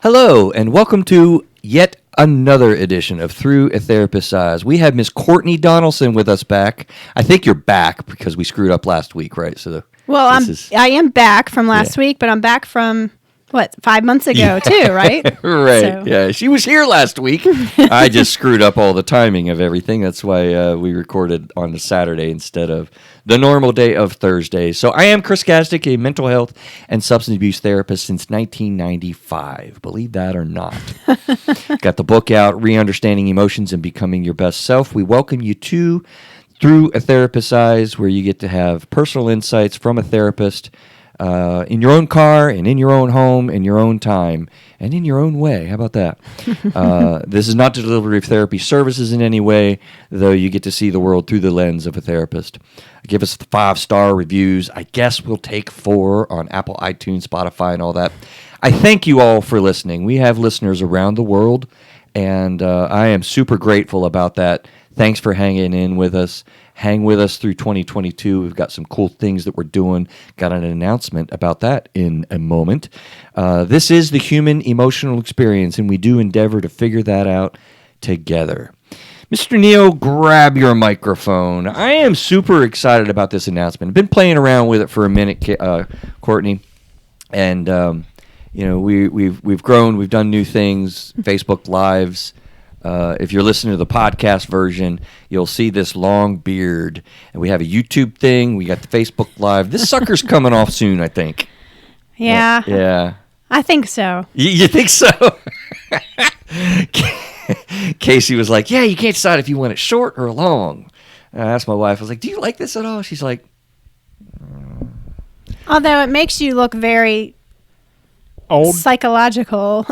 Hello, and welcome to yet another edition of Through a Therapist's Eyes. We have Miss Cortney Donaldson with us back. I think you're back because we screwed up last week, right? I am back from last week, but I'm back from 5 months ago too, right? Right. So. Yeah, she was here last week. I just screwed up all the timing of everything. That's why we recorded on a Saturday instead of the normal day of Thursday. So I am Chris Gazdick, a mental health and substance abuse therapist since 1995. Believe that or not. Got the book out, Re-Understanding Emotions and Becoming Your Best Self. We welcome you to Through a Therapist's Eyes, where you get to have personal insights from a therapist in your own car and in your own home, in your own time, and in your own way. How about that? This is not the delivery of therapy services in any way, though you get to see the world through the lens of a therapist. Give us 5-star reviews. I guess we'll take 4 on Apple, iTunes, Spotify, and all that. I thank you all for listening. We have listeners around the world, and I am super grateful about that. Thanks for hanging in with us. Hang with us through 2022. We've got some cool things that we're doing. Got an announcement about that in a moment. This is the human emotional experience, and we do endeavor to figure that out together. Mr. Neal, grab your microphone. I am super excited about this announcement. I've been playing around with it for a minute, Cortney, and we've grown. We've done new things, Facebook Lives. If you're listening to the podcast version, you'll see this long beard. And we have a YouTube thing. We got the Facebook Live. This sucker's coming off soon, I think. Yeah. Yeah. I think so. You think so? Casey was like, yeah, you can't decide if you want it short or long. And I asked my wife, I was like, do you like this at all? She's like, Although it makes you look very old, psychological.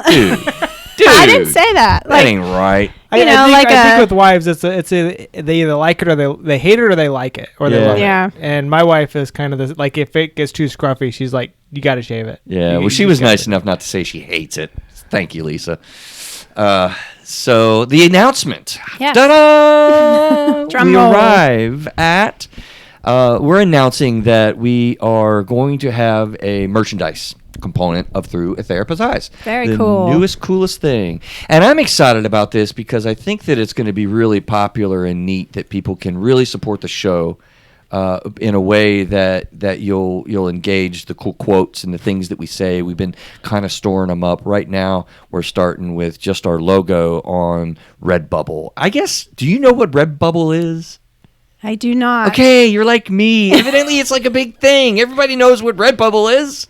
Dude, I didn't say that. That ain't right. I think with wives, they either like it or they hate it or they like it or they love it. And my wife is kind of this, like, if it gets too scruffy, she's like, you got to shave it. Yeah, well, she was nice enough not to say she hates it. Thank you, Lisa. So the announcement. Yes. Ta-da! Drum we roll. arrive at. We're announcing that we are going to have a merchandise component of Through a Therapist's Eyes. Very cool. The newest, coolest thing. And I'm excited about this because I think that it's going to be really popular and neat that people can really support the show in a way that you'll engage the cool quotes and the things that we say. We've been kind of storing them up. Right now, we're starting with just our logo on Redbubble. I guess, do you know what Redbubble is? I do not. Okay, you're like me. Evidently, it's like a big thing. Everybody knows what Redbubble is.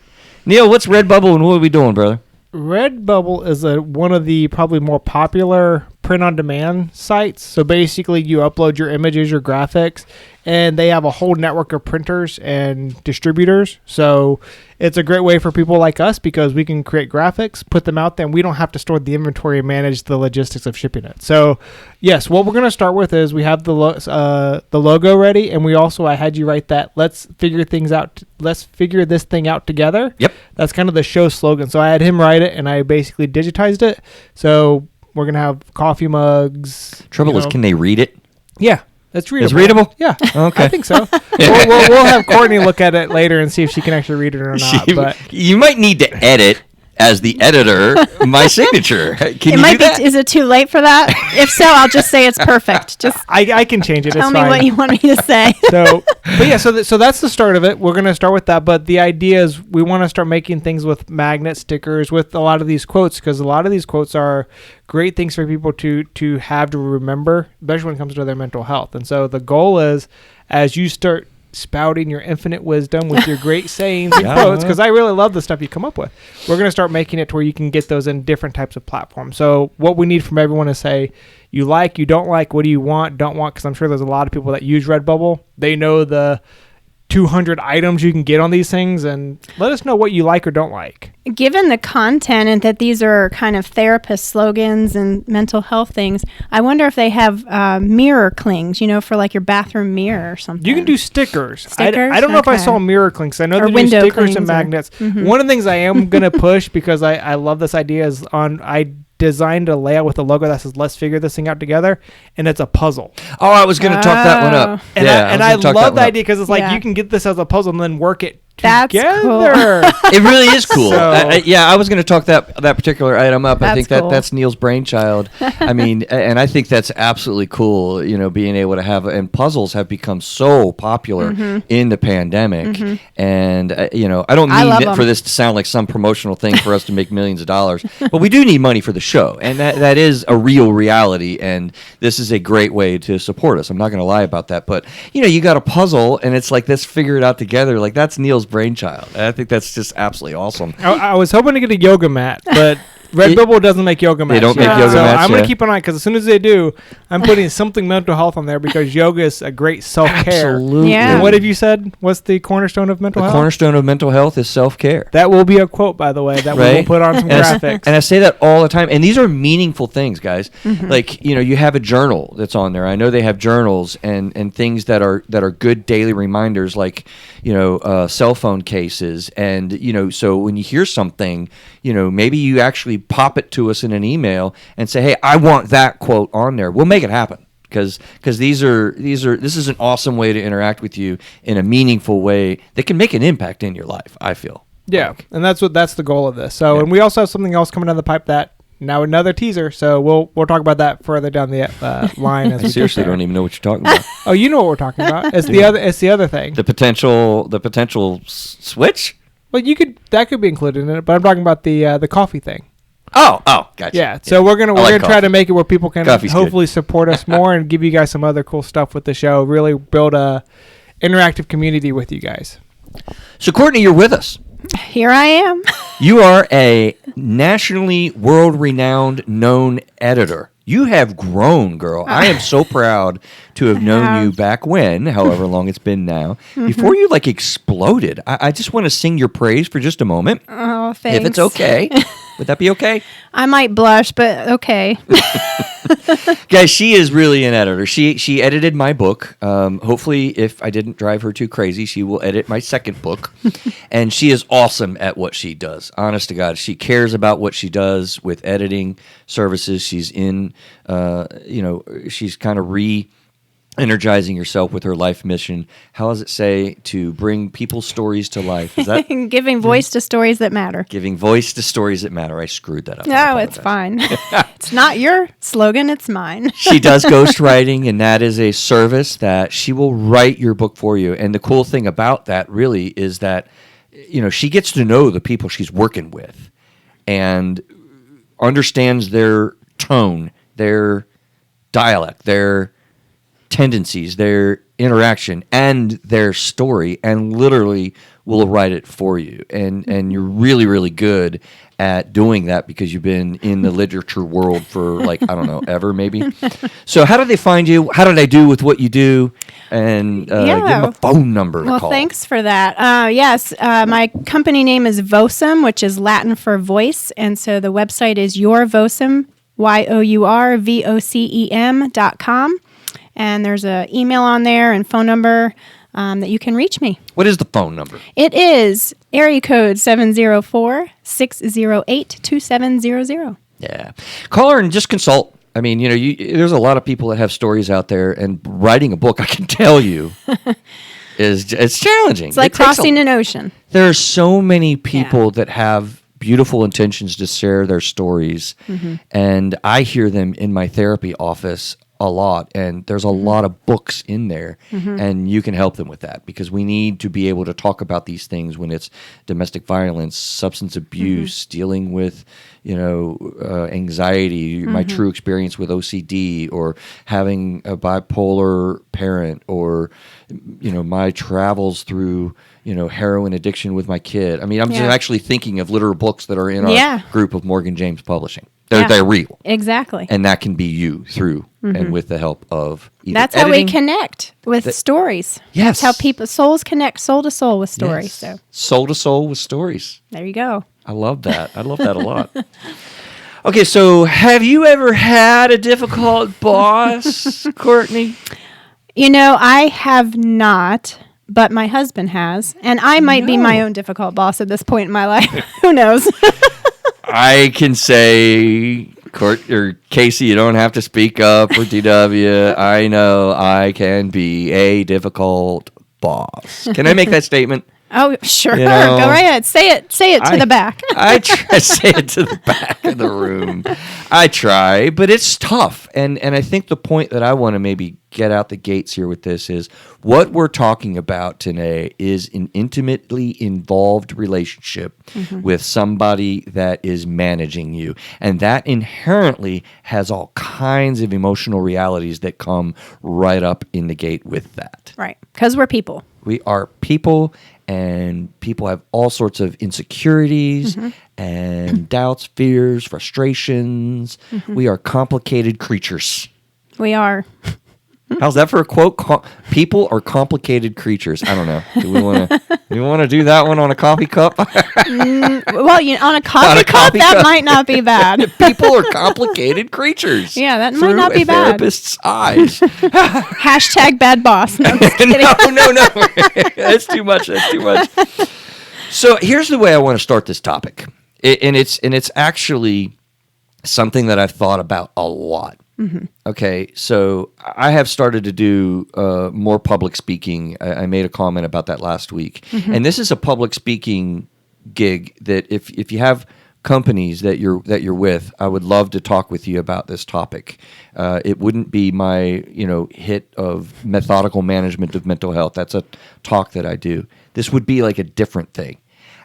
Neil, what's Redbubble and what are we doing, brother? Redbubble is one of the probably more popular print-on-demand sites. So basically, you upload your images, your graphics, and they have a whole network of printers and distributors. So it's a great way for people like us because we can create graphics, put them out there, and we don't have to store the inventory and manage the logistics of shipping it. So yes, what we're going to start with is we have the logo ready, and we also, I had you write that, let's figure this thing out together. Yep. That's kind of the show slogan. So I had him write it, and I basically digitized it. So we're going to have coffee mugs. Trouble is, can they read it? Yeah. It's readable. It's readable? Yeah. Okay. I think so. we'll have Cortney look at it later and see if she can actually read it or not. But you might need to edit, as the editor, my signature. Can you do that? Is it too late for that? If so, I'll just say it's perfect. Just I can change it. Tell it's me fine. what you want me to say. So that's the start of it. We're going to start with that. But the idea is we want to start making things with magnet stickers, with a lot of these quotes, because a lot of these quotes are great things for people to have to remember, especially when it comes to their mental health. And so the goal is, as you start spouting your infinite wisdom with your great sayings and quotes, because I really love the stuff you come up with, we're going to start making it to where you can get those in different types of platforms. So what we need from everyone is say, you like, you don't like, what do you want, don't want, because I'm sure there's a lot of people that use Redbubble. They know the 200 items you can get on these things, and let us know what you like or don't like. Given the content and that these are kind of therapist slogans and mental health things, I wonder if they have mirror clings, for like your bathroom mirror or something. You can do stickers. Stickers? I don't know if I saw mirror clings. I know they do stickers and magnets. One of the things I am going to push, because I love this idea, is I designed a layout with a logo that says, let's figure this thing out together, and it's a puzzle. Oh, I was going to talk that one up. And I love the idea, because it's like you can get this as a puzzle and then work it That's together. It really is cool. So- I was going to talk that particular item up. I That's think cool. that's Neil's brainchild. I mean, and I think that's absolutely cool. Being able to have, and puzzles have become so popular in the pandemic. And I don't I love mean it 'em. for this to sound like some promotional thing for us to make millions of dollars, but we do need money for the show, and that is a real reality. And this is a great way to support us. I'm not going to lie about that, but you got a puzzle, and it's like, let's figure it out together. Like, that's Neil's brainchild. And I think that's just absolutely awesome. I was hoping to get a yoga mat, but Redbubble doesn't make yoga mats. don't make yet. yoga so mats I'm going yet. to keep an eye, because as soon as they do, I'm putting something mental health on there, because yoga is a great self-care. Absolutely. Yeah. And what have you said? What's the cornerstone of mental The health? cornerstone of mental health is self-care. That will be a quote, by the way, that we will Right? put on some And graphics. I say that all the time. And these are meaningful things, guys. Like, you have a journal that's on there. I know they have journals and things that are good daily reminders, like, cell phone cases. And, so when you hear something, maybe you actually pop it to us in an email and say, hey, I want that quote on there. We'll make it happen. Because this is an awesome way to interact with you in a meaningful way that can make an impact in your life, I feel. Yeah, and that's the goal of this. So, Yeah. and we also have something else coming down the pipe, that now another teaser. So we'll talk about that further down the line. As I we get seriously there. don't even know what you're talking about. Oh, you know what we're talking about? It's the other thing. The potential switch? Well, that could be included in it, but I'm talking about the coffee thing. Oh, gotcha. Yeah. So we're gonna like try to coffee. make it where people can Coffee's hopefully support us more and give you guys some other cool stuff with the show. Really build a interactive community with you guys. So, Cortney, you're with us. Here I am. You are a nationally world-renowned known editor. You have grown, girl. I am so proud to have known you back when, however long it's been now, before you exploded. I just want to sing your praise for just a moment. Oh, thanks. If it's okay. Would that be okay? I might blush, but okay. Guys, she is really an editor. She edited my book. Hopefully, if I didn't drive her too crazy, she will edit my second book. And she is awesome at what she does. Honest to God, she cares about what she does with editing services. She's she's kind of energizing herself with her life mission. How does it say? To bring people's stories to life. Is that Giving voice to stories that matter. giving voice to stories that matter? I screwed that up. I No, it's apologize. fine. It's not your slogan, it's mine. She does ghostwriting, and that is a service that she will write your book for you. And the cool thing about that really is that, she gets to know the people she's working with and understands their tone, their dialect, their tendencies, their interaction, and their story, and literally will write it for you. And you're really, really good at doing that because you've been in the literature world for I don't know, ever maybe. So how did they find you? How did I do with what you do? And give them a phone number to Well, call. thanks for that. Yes, my company name is Vocem, which is Latin for voice. And so the website is yourvocem, yourvocem.com. And there's an email on there and phone number that you can reach me. What is the phone number? It is area code 704-608-2700. Yeah. Call her and just consult. I mean, there's a lot of people that have stories out there, and writing a book, I can tell you, it's challenging. It's like crossing an ocean. There are so many people that have beautiful intentions to share their stories, and I hear them in my therapy office a lot, and there's a lot of books in there, and you can help them with that, because we need to be able to talk about these things when it's domestic violence, substance abuse, dealing with anxiety, my true experience with OCD, or having a bipolar parent, or my travels through heroin addiction with my kid. I mean, I'm just actually thinking of literal books that are in our group of Morgan James Publishing. They're real. Exactly. And that can be you through and with the help of either That's editing. how we connect with stories. Yes. That's how souls connect soul to soul with stories. Yes. So Soul to soul with stories. there you go. I love that. I love that a lot. Okay, so have you ever had a difficult boss, Cortney? I have not, but my husband has. And I might be my own difficult boss at this point in my life. Who knows? I can say, Casey, you don't have to speak up, or DW. I know I can be a difficult boss. Can I make that statement? Oh, sure. You know, Go right ahead. Say it to the back. I try to say it to the back of the room. I try, but it's tough. And I think the point that I want to maybe get out the gates here with this is what we're talking about today is an intimately involved relationship with somebody that is managing you. And that inherently has all kinds of emotional realities that come right up in the gate with that. Right. Because we're people. We are people, and people have all sorts of insecurities and doubts, fears, frustrations. We are complicated creatures. We are. How's that for a quote? People are complicated creatures. I don't know. Do we want to do that one on a coffee cup? Well, on a coffee cup, that might not be bad. People are complicated creatures. Yeah, that might not be bad. Therapist's eyes. Hashtag bad boss. No, I'm just kidding. No. That's too much. So here's the way I want to start this topic, and it's actually something that I've thought about a lot. Okay, so I have started to do more public speaking. I made a comment about that last week, and this is a public speaking gig that if you have companies that you're with, I would love to talk with you about this topic. It wouldn't be my hit of methodical management of mental health. That's a talk that I do. This would be like a different thing,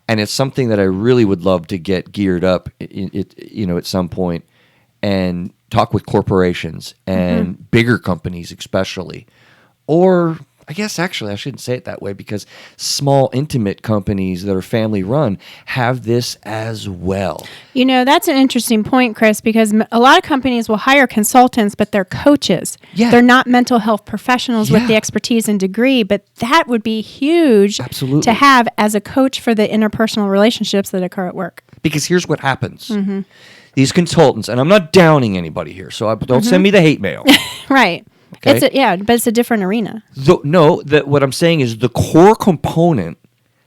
and it's something that I really would love to get geared up at some point and talk with corporations and bigger companies especially. Or I guess actually I shouldn't say it that way, because small intimate companies that are family run have this as well. That's an interesting point, Chris, because a lot of companies will hire consultants, but they're coaches. Yeah. They're not mental health professionals with the expertise and degree, but that would be huge Absolutely. to have as a coach for the interpersonal relationships that occur at work. Because here's what happens. These consultants, and I'm not downing anybody here, so don't send me the hate mail. Right. Okay. But it's a different arena. What I'm saying is the core component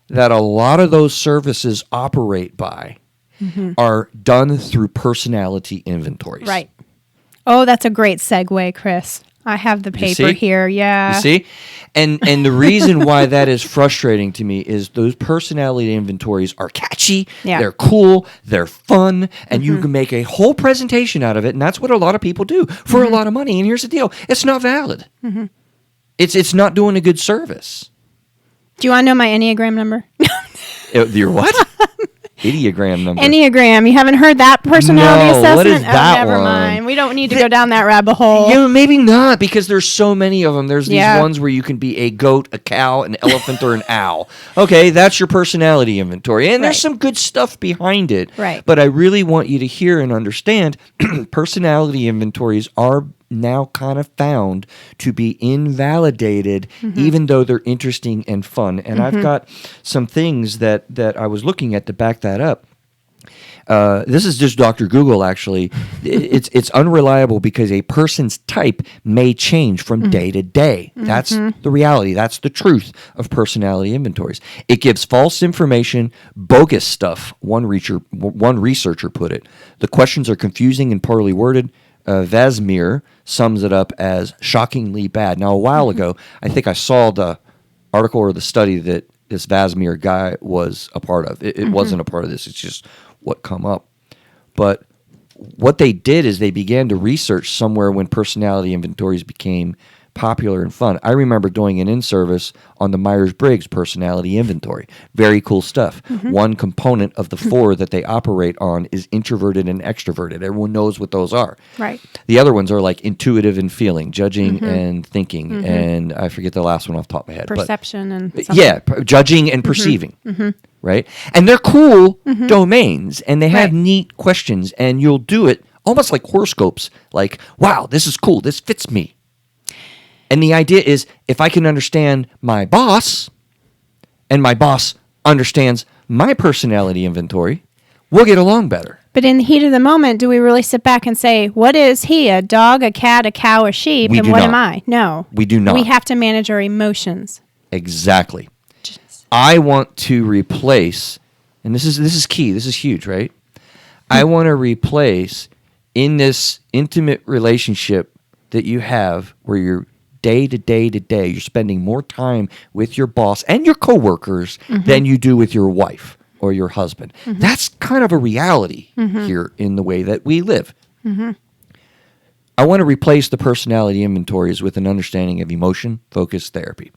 that a lot of those services operate by are done through personality inventories. Right. Oh, that's a great segue, Chris. I have the paper here. Yeah. You see? And the reason why that is frustrating to me is those personality inventories are catchy, they're cool, they're fun, and you can make a whole presentation out of it, and that's what a lot of people do for a lot of money. And here's the deal. It's not valid. It's not doing a good service. Do you want to know my Enneagram number? Your what? Ideogram number. Enneagram. You haven't heard that personality assessment? What is that never one? mind. We don't need to go down that rabbit hole. Yeah, maybe not, because there's so many of them. There's these ones where you can be a goat, a cow, an elephant, or an owl. Okay, that's your personality inventory. And there's some good stuff behind it. Right. But I really want you to hear and understand personality inventories are now kind of found to be invalidated, even though they're interesting and fun. And I've got some things that I was looking at to back that up. This is just Dr. Google, actually. It's unreliable because a person's type may change from day to day. That's the reality. That's the truth of personality inventories. It gives false information, bogus stuff, one researcher put it. The questions are confusing and poorly worded. Vasmir sums it up as shockingly bad. Now, a while ago, I think I saw the article or the study that this Vasmir guy was a part of. It wasn't a part of this. It's just what come up. But what they did is they began to research somewhere when personality inventories became popular and fun. I remember doing an in-service on the Myers-Briggs personality inventory. Very cool stuff. One component of the 4 that they operate on is introverted and extroverted. Everyone knows what those are. Right. The other ones are like intuitive and feeling, judging and thinking, and I forget the last one off the top of my head. Perception and something. Yeah, judging and perceiving. Right? And they're cool domains, and they have neat questions, and you'll do it almost like horoscopes, like, wow, this is cool, this fits me. And the idea is, if I can understand my boss, and my boss understands my personality inventory, we'll get along better. But in the heat of the moment, do we really sit back and say, what is he? A dog, a cat, a cow, a sheep? We and do what not. am I? No. We do not. We have to manage our emotions. Exactly. I want to replace, and this is key, this is huge, right? I want to replace in this intimate relationship that you have where you're day to day to day, you're spending more time with your boss and your coworkers than you do with your wife or your husband. That's kind of a reality here in the way that we live. I want to replace the personality inventories with an understanding of emotion-focused therapy.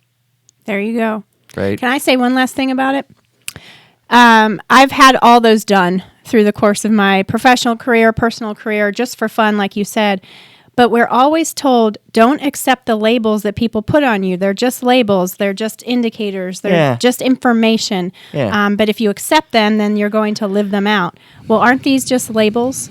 There you go. Right? Can I say one last thing about it? I've had all those done through the course of my professional career, personal career, just for fun, like you said. But we're always told, don't accept the labels that people put on you. They're just labels. They're just indicators. They're just information. But if you accept them, then you're going to live them out. Well, aren't these just labels?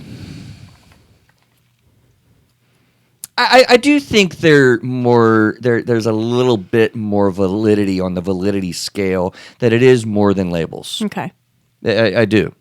I do think there's a little bit more validity on the validity scale, that it is more than labels. Okay. I do.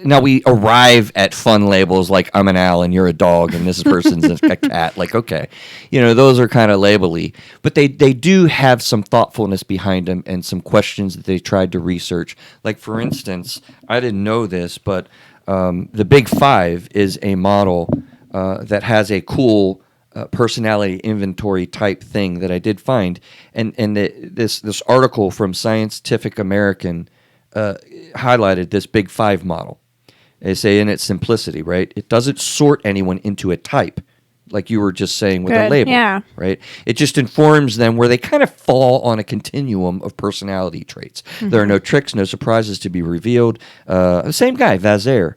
Now we arrive at fun labels like I'm an owl and you're a dog and this person's a cat. Like, okay, those are kind of labely, but they do have some thoughtfulness behind them and some questions that they tried to research. Like, for instance, I didn't know this, but the Big Five is a model that has a cool personality inventory type thing that I did find, and this article from Scientific American highlighted this Big Five model. They say in its simplicity, right? It doesn't sort anyone into a type, like you were just saying with a label, right? It just informs them where they kind of fall on a continuum of personality traits. There are no tricks, no surprises to be revealed. The same guy, Vazer,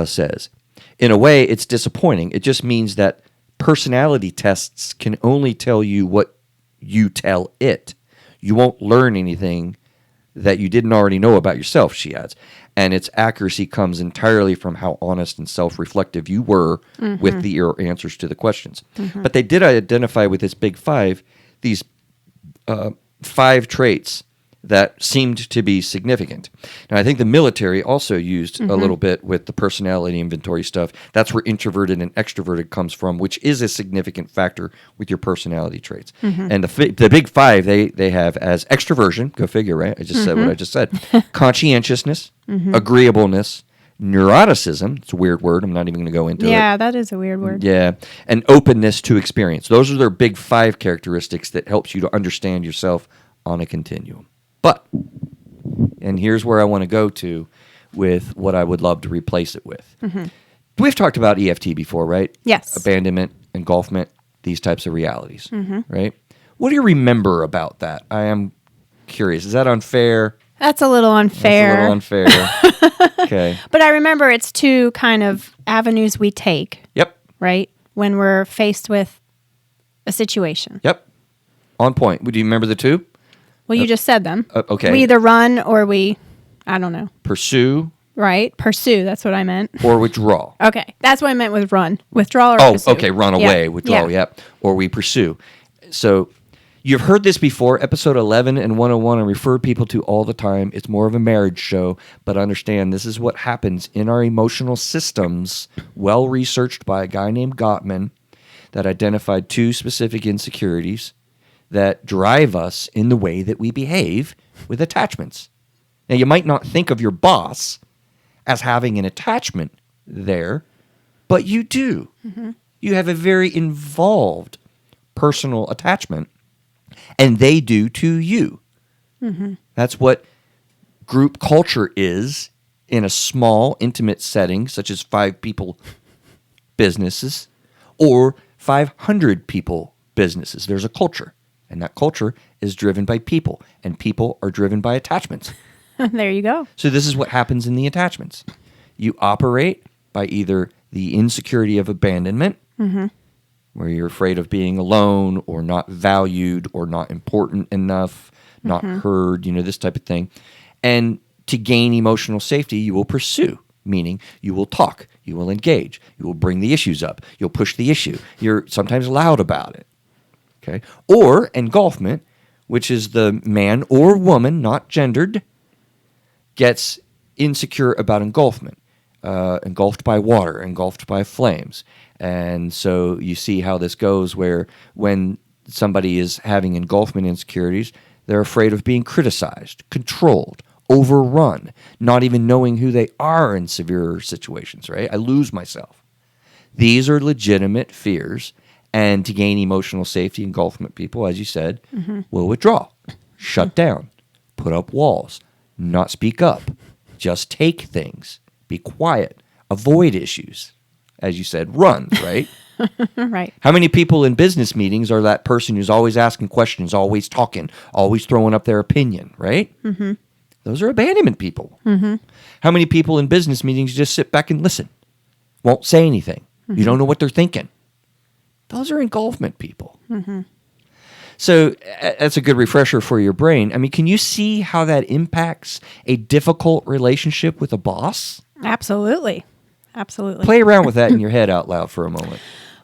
says. In a way, it's disappointing. It just means that personality tests can only tell you what you tell it. You won't learn anything that you didn't already know about yourself, she adds. And its accuracy comes entirely from how honest and self-reflective you were with your answers to the questions. But they did identify with this Big Five these 5 traits that seemed to be significant. Now, I think the military also used a little bit with the personality inventory stuff. That's where introverted and extroverted comes from, which is a significant factor with your personality traits. And the Big Five, they have as extroversion, go figure, right? I just said what I just said. Conscientiousness, agreeableness, neuroticism, it's a weird word, I'm not even going to go into it. Yeah, that is a weird word. Yeah, and openness to experience. Those are their Big Five characteristics that helps you to understand yourself on a continuum. But, and here's where I want to go to with what I would love to replace it with. We've talked about EFT before, right? Yes. Abandonment, engulfment, these types of realities, right? What do you remember about that? I am curious. Is that unfair? That's a little unfair. That's a little unfair. Okay. But I remember it's 2 kind of avenues we take. Yep. Right? When we're faced with a situation. Yep. On point. Do you remember the 2? Well, you just said them. Okay. We either run or I don't know. Pursue. Right? Pursue. That's what I meant. Or withdraw. Okay. That's what I meant with run. Withdrawal or pursue. Oh, okay. Run away. Withdraw. Yep. Or we pursue. So you've heard this before. Episode 11 and 101 I refer people to all the time. It's more of a marriage show. But understand this is what happens in our emotional systems, well researched by a guy named Gottman, that identified 2 specific insecurities that drive us in the way that we behave with attachments. Now, you might not think of your boss as having an attachment there, but you do. You have a very involved personal attachment, and they do to you. That's what group culture is in a small, intimate setting, such as 5 people businesses or 500 people businesses. There's a culture. And that culture is driven by people, and people are driven by attachments. There you go. So this is what happens in the attachments. You operate by either the insecurity of abandonment, where you're afraid of being alone or not valued or not important enough, not heard, this type of thing. And to gain emotional safety, you will pursue, meaning you will talk, you will engage, you will bring the issues up, you'll push the issue. You're sometimes loud about it. Okay. Or engulfment, which is the man or woman, not gendered, gets insecure about engulfment, engulfed by water, engulfed by flames. And so you see how this goes, where when somebody is having engulfment insecurities, they're afraid of being criticized, controlled, overrun, not even knowing who they are in severe situations, right? I lose myself. These are legitimate fears, And to gain emotional safety, engulfment people, as you said, will withdraw, shut down, put up walls, not speak up, just take things, be quiet, avoid issues. As you said, run, right? Right. How many people in business meetings are that person who's always asking questions, always talking, always throwing up their opinion, right? Mm-hmm. Those are abandonment people. Mm-hmm. How many people in business meetings just sit back and listen, won't say anything? You don't know what they're thinking. Those are engulfment people. Mm-hmm. So that's a good refresher for your brain. I mean, can you see how that impacts a difficult relationship with a boss? Absolutely. Absolutely. Play around with that in your head out loud for a moment.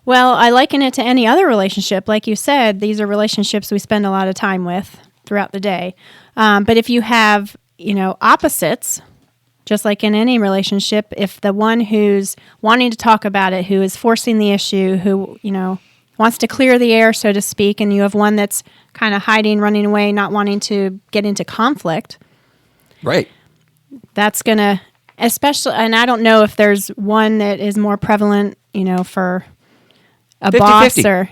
Well, I liken it to any other relationship. Like you said, these are relationships we spend a lot of time with throughout the day. But if you have, opposites, just like in any relationship, if the one who's wanting to talk about it, who is forcing the issue, who, wants to clear the air, so to speak, and you have one that's kind of hiding, running away, not wanting to get into conflict. Right. That's going to, especially, and I don't know if there's one that is more prevalent, for a 50-50. boss or,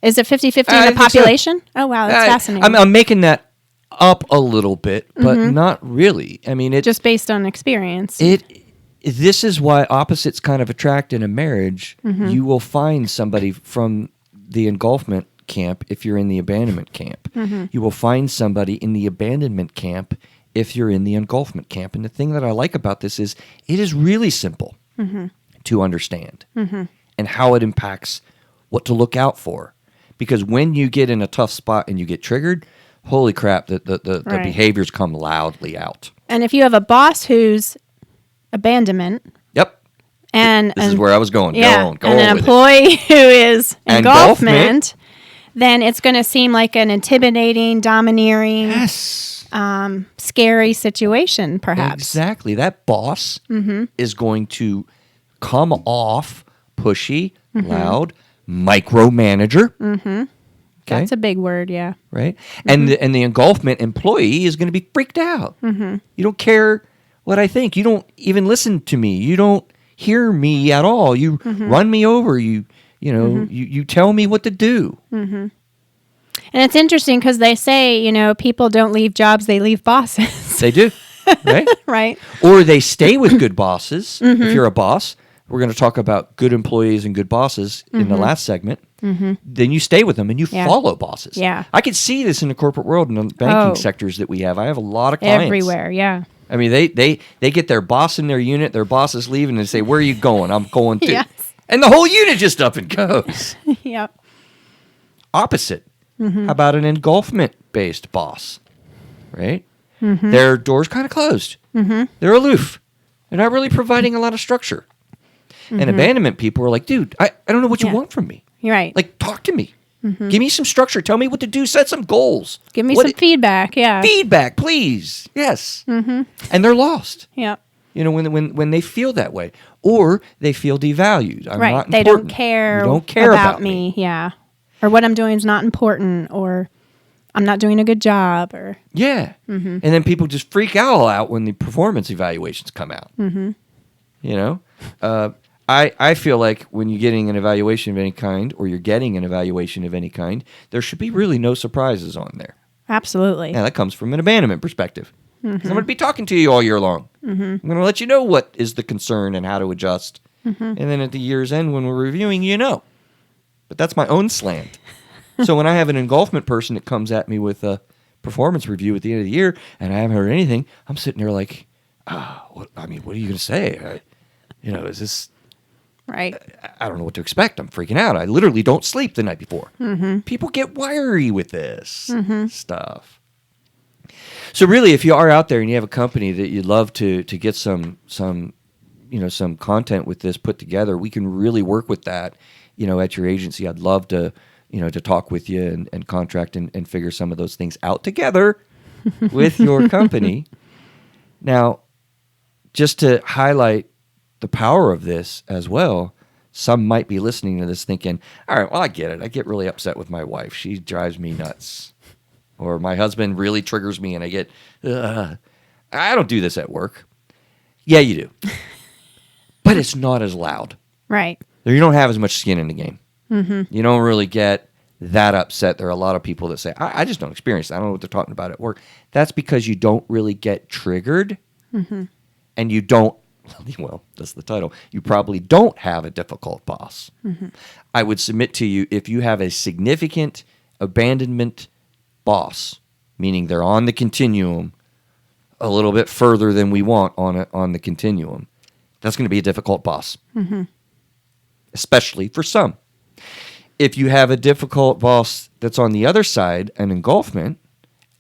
Is it 50-50 in I the think so. population? Oh, wow, that's fascinating. I'm making that up a little bit, but not really. I mean, Just based on experience. This is why opposites kind of attract in a marriage. You will find somebody from the engulfment camp if you're in the abandonment camp. You will find somebody in the abandonment camp if you're in the engulfment camp. And the thing that I like about this is it is really simple to understand and how it impacts what to look out for. Because when you get in a tough spot and you get triggered, holy crap, the Right. behaviors come loudly out. And if you have a boss who's abandonment, Yep. and This is where I was going. Go on and an with it. employee who is Engulfment. engulfment, then it's going to seem like an intimidating, domineering, Yes. scary situation, perhaps. Exactly. That boss is going to come off pushy, loud, micromanager. Okay? That's a big word, yeah. Right? And the engulfment employee is going to be freaked out. You don't care what I think. You don't even listen to me. You don't hear me at all. You run me over. You tell me what to do. And it's interesting because they say, people don't leave jobs, they leave bosses. They do. Right? Right. Or they stay with good bosses. If you're a boss, we're going to talk about good employees and good bosses in the last segment. Then you stay with them and you follow bosses. Yeah. I can see this in the corporate world and the banking sectors that we have. I have a lot of clients. Everywhere, yeah. I mean, they get their boss in their unit, their boss is leaving, and they say, "Where are you going?" "I'm going to." Yes. And the whole unit just up and goes. Yep. Opposite. How about an engulfment-based boss? Right? Their door's kind of closed. They're aloof. They're not really providing a lot of structure. And abandonment people are like, dude, I don't know what you want from me. You're right. Like, talk to me. Give me some structure. Tell me what to do. Set some goals. Give me some feedback, yeah. Feedback, please. Yes. And they're lost. Yep. When they feel that way. Or they feel devalued. I'm Right. not They important. don't care, You don't care about me. Yeah. Or what I'm doing is not important, or I'm not doing a good job, or Yeah. And then people just freak out when the performance evaluations come out. I feel like when you're getting an evaluation of any kind, or you're getting an evaluation of any kind, there should be really no surprises on there. absolutely. Now, that comes from an abandonment perspective. 'Cause I'm going to be talking to you all year long. I'm going to let you know what is the concern and how to adjust. And then at the year's end, when we're reviewing, But that's my own slant. So when I have an engulfment person that comes at me with a performance review at the end of the year, and I haven't heard anything, I'm sitting there like, what are you going to say? Is this... Right. I don't know what to expect. I'm freaking out. I literally don't sleep the night before. People get wiry with this stuff. So really, if you are out there and you have a company that you'd love to get some content with this put together, we can really work with that, at your agency. I'd love to, to talk with you and contract and figure some of those things out together with your company. Now, just to highlight the power of this as well, some might be listening to this thinking, all right, well, I get it. I get really upset with my wife. She drives me nuts. Or my husband really triggers me and I get, I don't do this at work. Yeah, you do. But it's not as loud. Right. You don't have as much skin in the game. You don't really get that upset. There are a lot of people that say, I just don't experience that. I don't know what they're talking about at work. That's because you don't really get triggered and you don't, well, that's the title. You probably don't have a difficult boss. I would submit to you, if you have a significant abandonment boss, meaning they're on the continuum a little bit further than we want on the continuum, that's going to be a difficult boss, especially for some. If you have a difficult boss that's on the other side, an engulfment,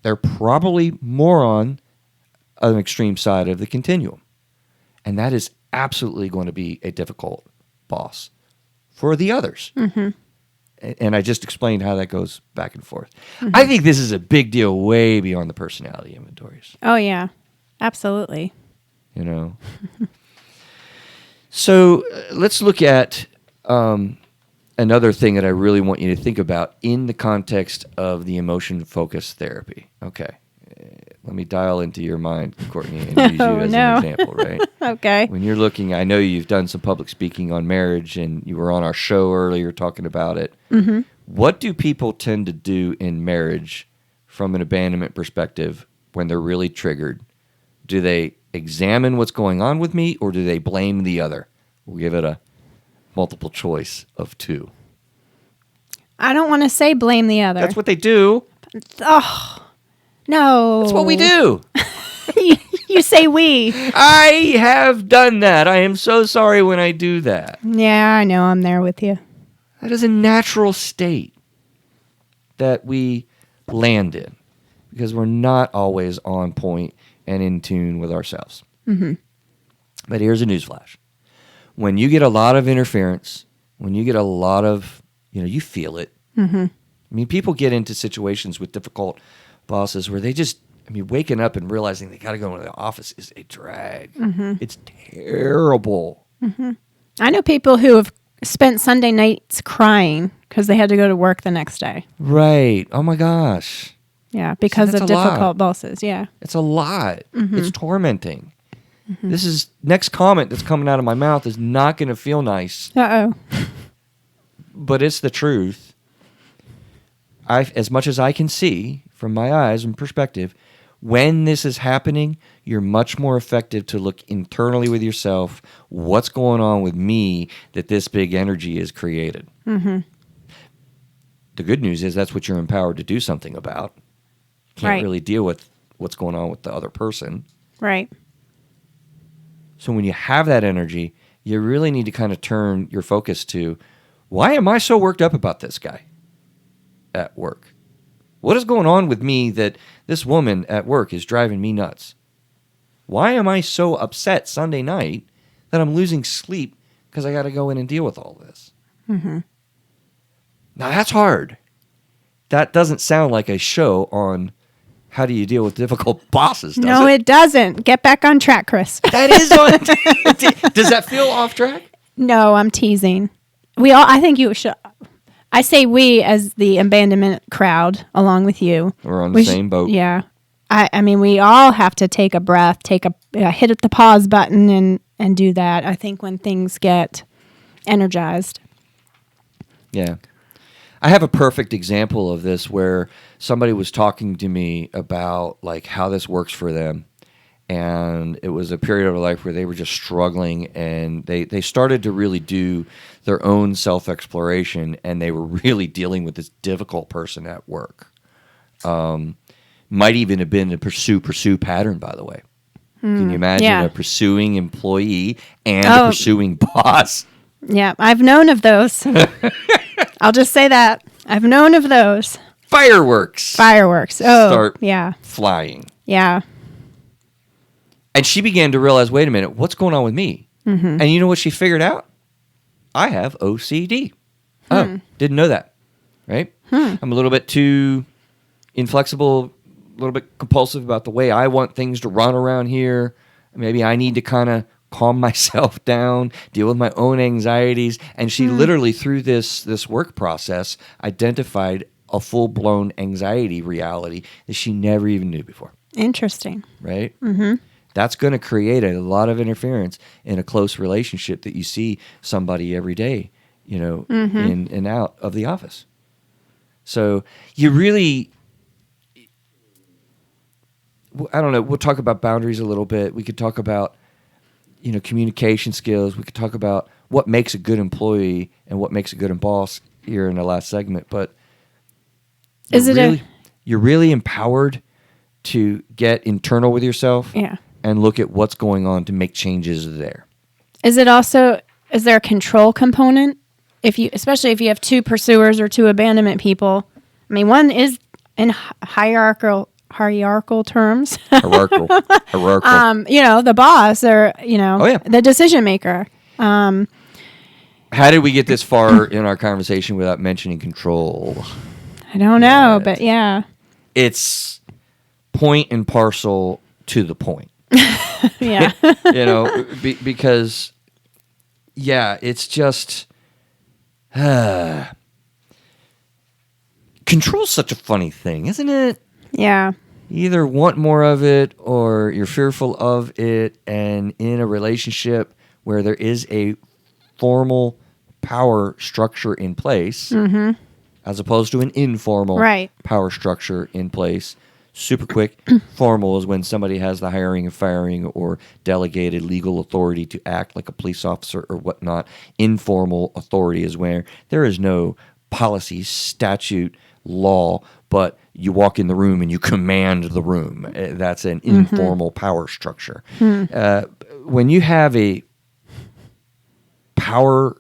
they're probably more on an extreme side of the continuum. And that is absolutely going to be a difficult boss for the others. And I just explained how that goes back and forth. I think this is a big deal way beyond the personality inventories. Oh, yeah. Absolutely. You know? So let's look at another thing that I really want you to think about in the context of the emotion-focused therapy. Okay. Let me dial into your mind, Courtney, and use you as an example, right? Okay. When you're looking, I know you've done some public speaking on marriage, and you were on our show earlier talking about it. What do people tend to do in marriage from an abandonment perspective when they're really triggered? Do they examine what's going on with me, or do they blame the other? We'll give it a multiple choice of 2. I don't want to say blame the other. That's what they do. Oh, no. That's what we do. You say we. I have done that. I am so sorry when I do that. Yeah, I know. I'm there with you. That is a natural state that we land in because we're not always on point and in tune with ourselves. But here's a newsflash. When you get a lot of interference, when you get a lot of, you feel it. I mean, people get into situations with difficult bosses where they just, waking up and realizing they got to go into the office is a drag. It's terrible. I know people who have spent Sunday nights crying because they had to go to work the next day. Right. Oh my gosh. Yeah, because that's of a lot. difficult bosses. Yeah. It's a lot. It's tormenting. This is next comment that's coming out of my mouth is not going to feel nice, Uh-oh. but it's the truth. As much as I can see from my eyes and perspective, when this is happening, you're much more effective to look internally with yourself. What's going on with me that this big energy is created? The good news is that's what you're empowered to do something about. You can't really deal with what's going on with the other person. Right. So when you have that energy, you really need to kind of turn your focus to, why am I so worked up about this guy at work? What is going on with me that this woman at work is driving me nuts? Why am I so upset Sunday night that I'm losing sleep because I got to go in and deal with all this? Now that's hard. That doesn't sound like a show on how do you deal with difficult bosses, does No, it doesn't. Get back on track, Chris. That is on. Does that feel off track? No, I'm teasing. I think you should. I say we as the abandonment crowd, along with you. We're on the same boat. Yeah. I mean, we all have to take a breath, hit the pause button and do that, I think, when things get energized. Yeah. I have a perfect example of this where somebody was talking to me about like how this works for them. And it was a period of life where they were just struggling, and they started to really do their own self-exploration, and they were really dealing with this difficult person at work. Might even have been a pursue pattern, by the way. Can you imagine a pursuing employee and a pursuing boss? Yeah, I've known of those. I'll just say that. I've known of those. Fireworks. Oh, Start yeah. flying. Yeah. And she began to realize, wait a minute, what's going on with me? And you know what she figured out? I have OCD. Oh, didn't know that, right? I'm a little bit too inflexible, a little bit compulsive about the way I want things to run around here. Maybe I need to kind of calm myself down, deal with my own anxieties. And she literally, through this work process, identified a full-blown anxiety reality that she never even knew before. Interesting. Right? That's going to create a lot of interference in a close relationship that you see somebody every day in and out of the office. So you really, I don't know, we'll talk about boundaries a little bit. We could talk about, communication skills. We could talk about what makes a good employee and what makes a good boss here in the last segment. But you're really empowered to get internal with yourself and look at what's going on to make changes there. Is there a control component? Especially if you have two pursuers or two abandonment people. I mean, one is in hierarchical terms. Hierarchical. The boss or, the decision maker. How did we get this far in our conversation without mentioning control? I don't know, but yeah. It's point and parcel to the point. Yeah. Because, it's just... control's such a funny thing, isn't it? Yeah. You either want more of it or you're fearful of it, and in a relationship where there is a formal power structure in place, as opposed to an informal power structure in place, super quick. Formal is when somebody has the hiring and firing or delegated legal authority to act like a police officer or whatnot. Informal authority is where there is no policy, statute, law, but you walk in the room and you command the room. That's an informal power structure. When you have a power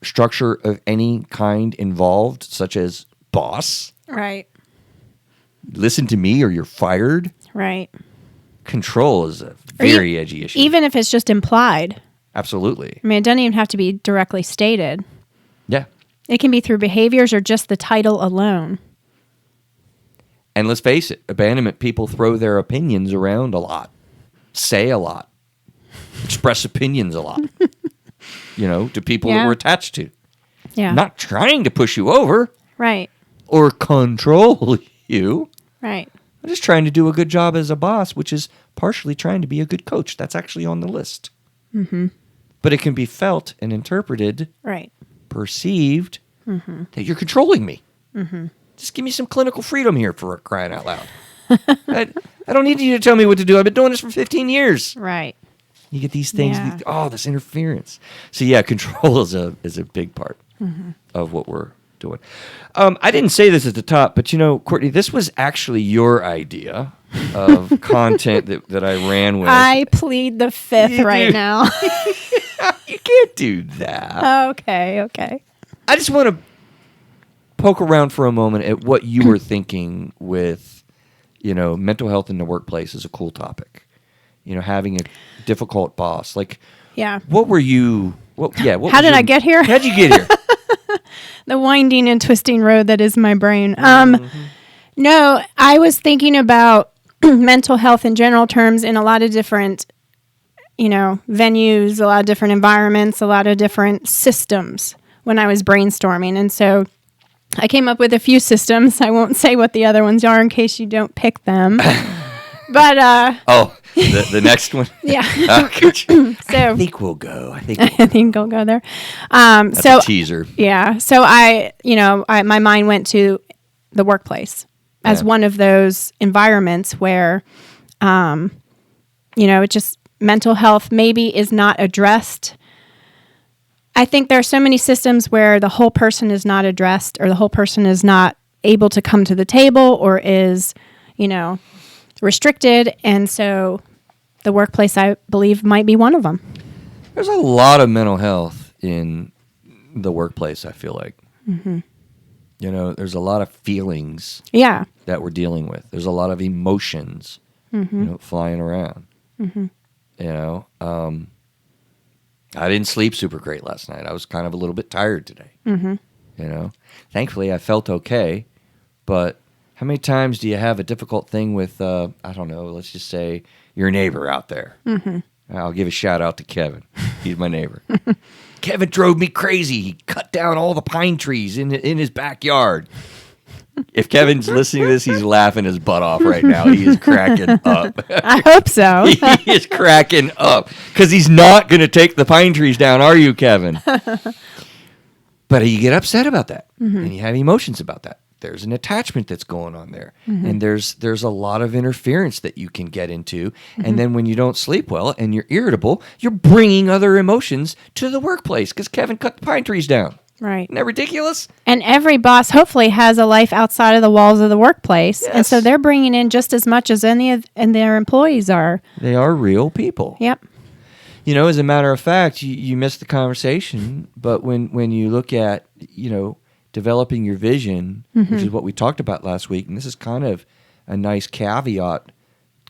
structure of any kind involved, such as boss, right, listen to me or you're fired, right, control is a very edgy issue. Even if it's just implied. Absolutely. I mean, it doesn't even have to be directly stated. Yeah. It can be through behaviors or just the title alone. And let's face it, abandonment people throw their opinions around a lot, say a lot, express opinions a lot, to people that we're attached to. Yeah. Not trying to push you over. Right. Or control you. Right. I'm just trying to do a good job as a boss, which is partially trying to be a good coach. That's actually on the list. Mm-hmm. But it can be felt and interpreted, perceived, that you're controlling me. Mm-hmm. Just give me some clinical freedom here, for crying out loud. I don't need you to tell me what to do. I've been doing this for 15 years. Right. You get these things, this interference. So control is a big part of what we're doing. I didn't say this at the top, but Courtney, this was actually your idea of content that I ran with. I plead the fifth now. You can't do that. Okay. I just want to poke around for a moment at what you were thinking with, mental health in the workplace is a cool topic. Having a difficult boss. Like, what were you? How did I get here? How'd you get here? The winding and twisting road that is my brain. No, I was thinking about mental health in general terms in a lot of different, venues, a lot of different environments, a lot of different systems when I was brainstorming. And so I came up with a few systems. I won't say what the other ones are in case you don't pick them. But the next one. Yeah. I think we'll go. I think we'll go there. That's a teaser. Yeah. So my mind went to the workplace as one of those environments where, it just mental health maybe is not addressed. I think there are so many systems where the whole person is not addressed or the whole person is not able to come to the table or is, restricted. And so the workplace, I believe, might be one of them. There's a lot of mental health in the workplace, I feel like. Mm-hmm. There's a lot of feelings that we're dealing with. There's a lot of emotions, flying around. Mm-hmm. I didn't sleep super great last night. I was kind of a little bit tired today. Mm-hmm. Thankfully, I felt okay. But how many times do you have a difficult thing with, I don't know, let's just say your neighbor out there? Mm-hmm. I'll give a shout out to Kevin. He's my neighbor. Kevin drove me crazy. He cut down all the pine trees in his backyard. If Kevin's listening to this, he's laughing his butt off right now. He is cracking up. I hope so. He is cracking up because he's not going to take the pine trees down, are you, Kevin? But you get upset about that, and you have emotions about that. There's an attachment that's going on there, and there's a lot of interference that you can get into. And then when you don't sleep well and you're irritable, you're bringing other emotions to the workplace because Kevin cut the pine trees down. Right. Isn't that ridiculous? And every boss hopefully has a life outside of the walls of the workplace. Yes. And so they're bringing in just as much as any of and their employees are. They are real people. Yep. You know, as a matter of fact, you missed the conversation, but when you look at, developing your vision, which is what we talked about last week, and this is kind of a nice caveat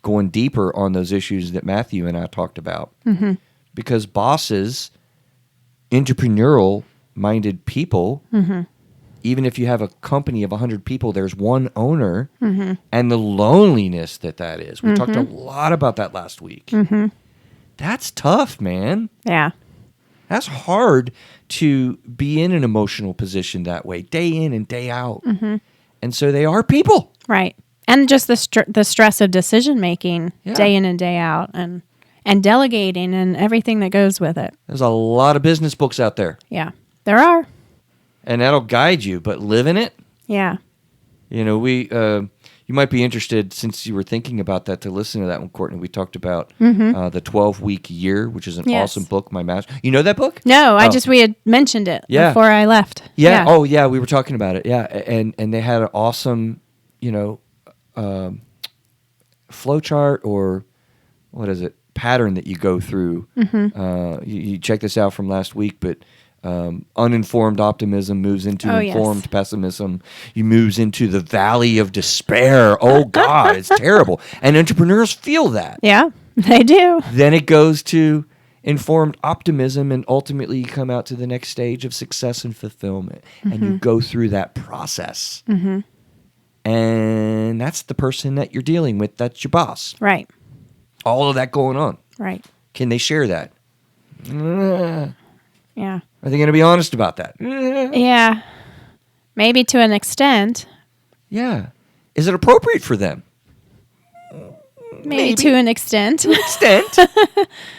going deeper on those issues that Matthew and I talked about. Because bosses, entrepreneurial-minded people, even if you have a company of 100 people, there's one owner, and the loneliness that is. We talked a lot about that last week. That's tough, man. Yeah. That's hard to be in an emotional position that way, day in and day out. And so they are people. Right. And just the stress of decision making day in and day out and delegating and everything that goes with it. There's a lot of business books out there. Yeah. There are. And that'll guide you, but live in it. Yeah. You might be interested, since you were thinking about that, to listen to that one, Cortney. We talked about the 12-week year, which is an awesome book. My master. You know that book? No, we had mentioned it before I left. Yeah. Oh, yeah. We were talking about it. Yeah. And they had an awesome, flow chart, or what is it? Pattern that you go through. You check this out from last week, but uninformed optimism moves into informed pessimism. You moves into the valley of despair. Oh God, it's terrible. And entrepreneurs feel that. Yeah, they do. Then it goes to informed optimism, and ultimately you come out to the next stage of success and fulfillment. And you go through that process. And that's the person that you're dealing with. That's your boss. Right. All of that going on. Right. Can they share that? Yeah. Are they going to be honest about that? Yeah. Maybe to an extent. Yeah. Is it appropriate for them? Maybe to an extent. To an extent.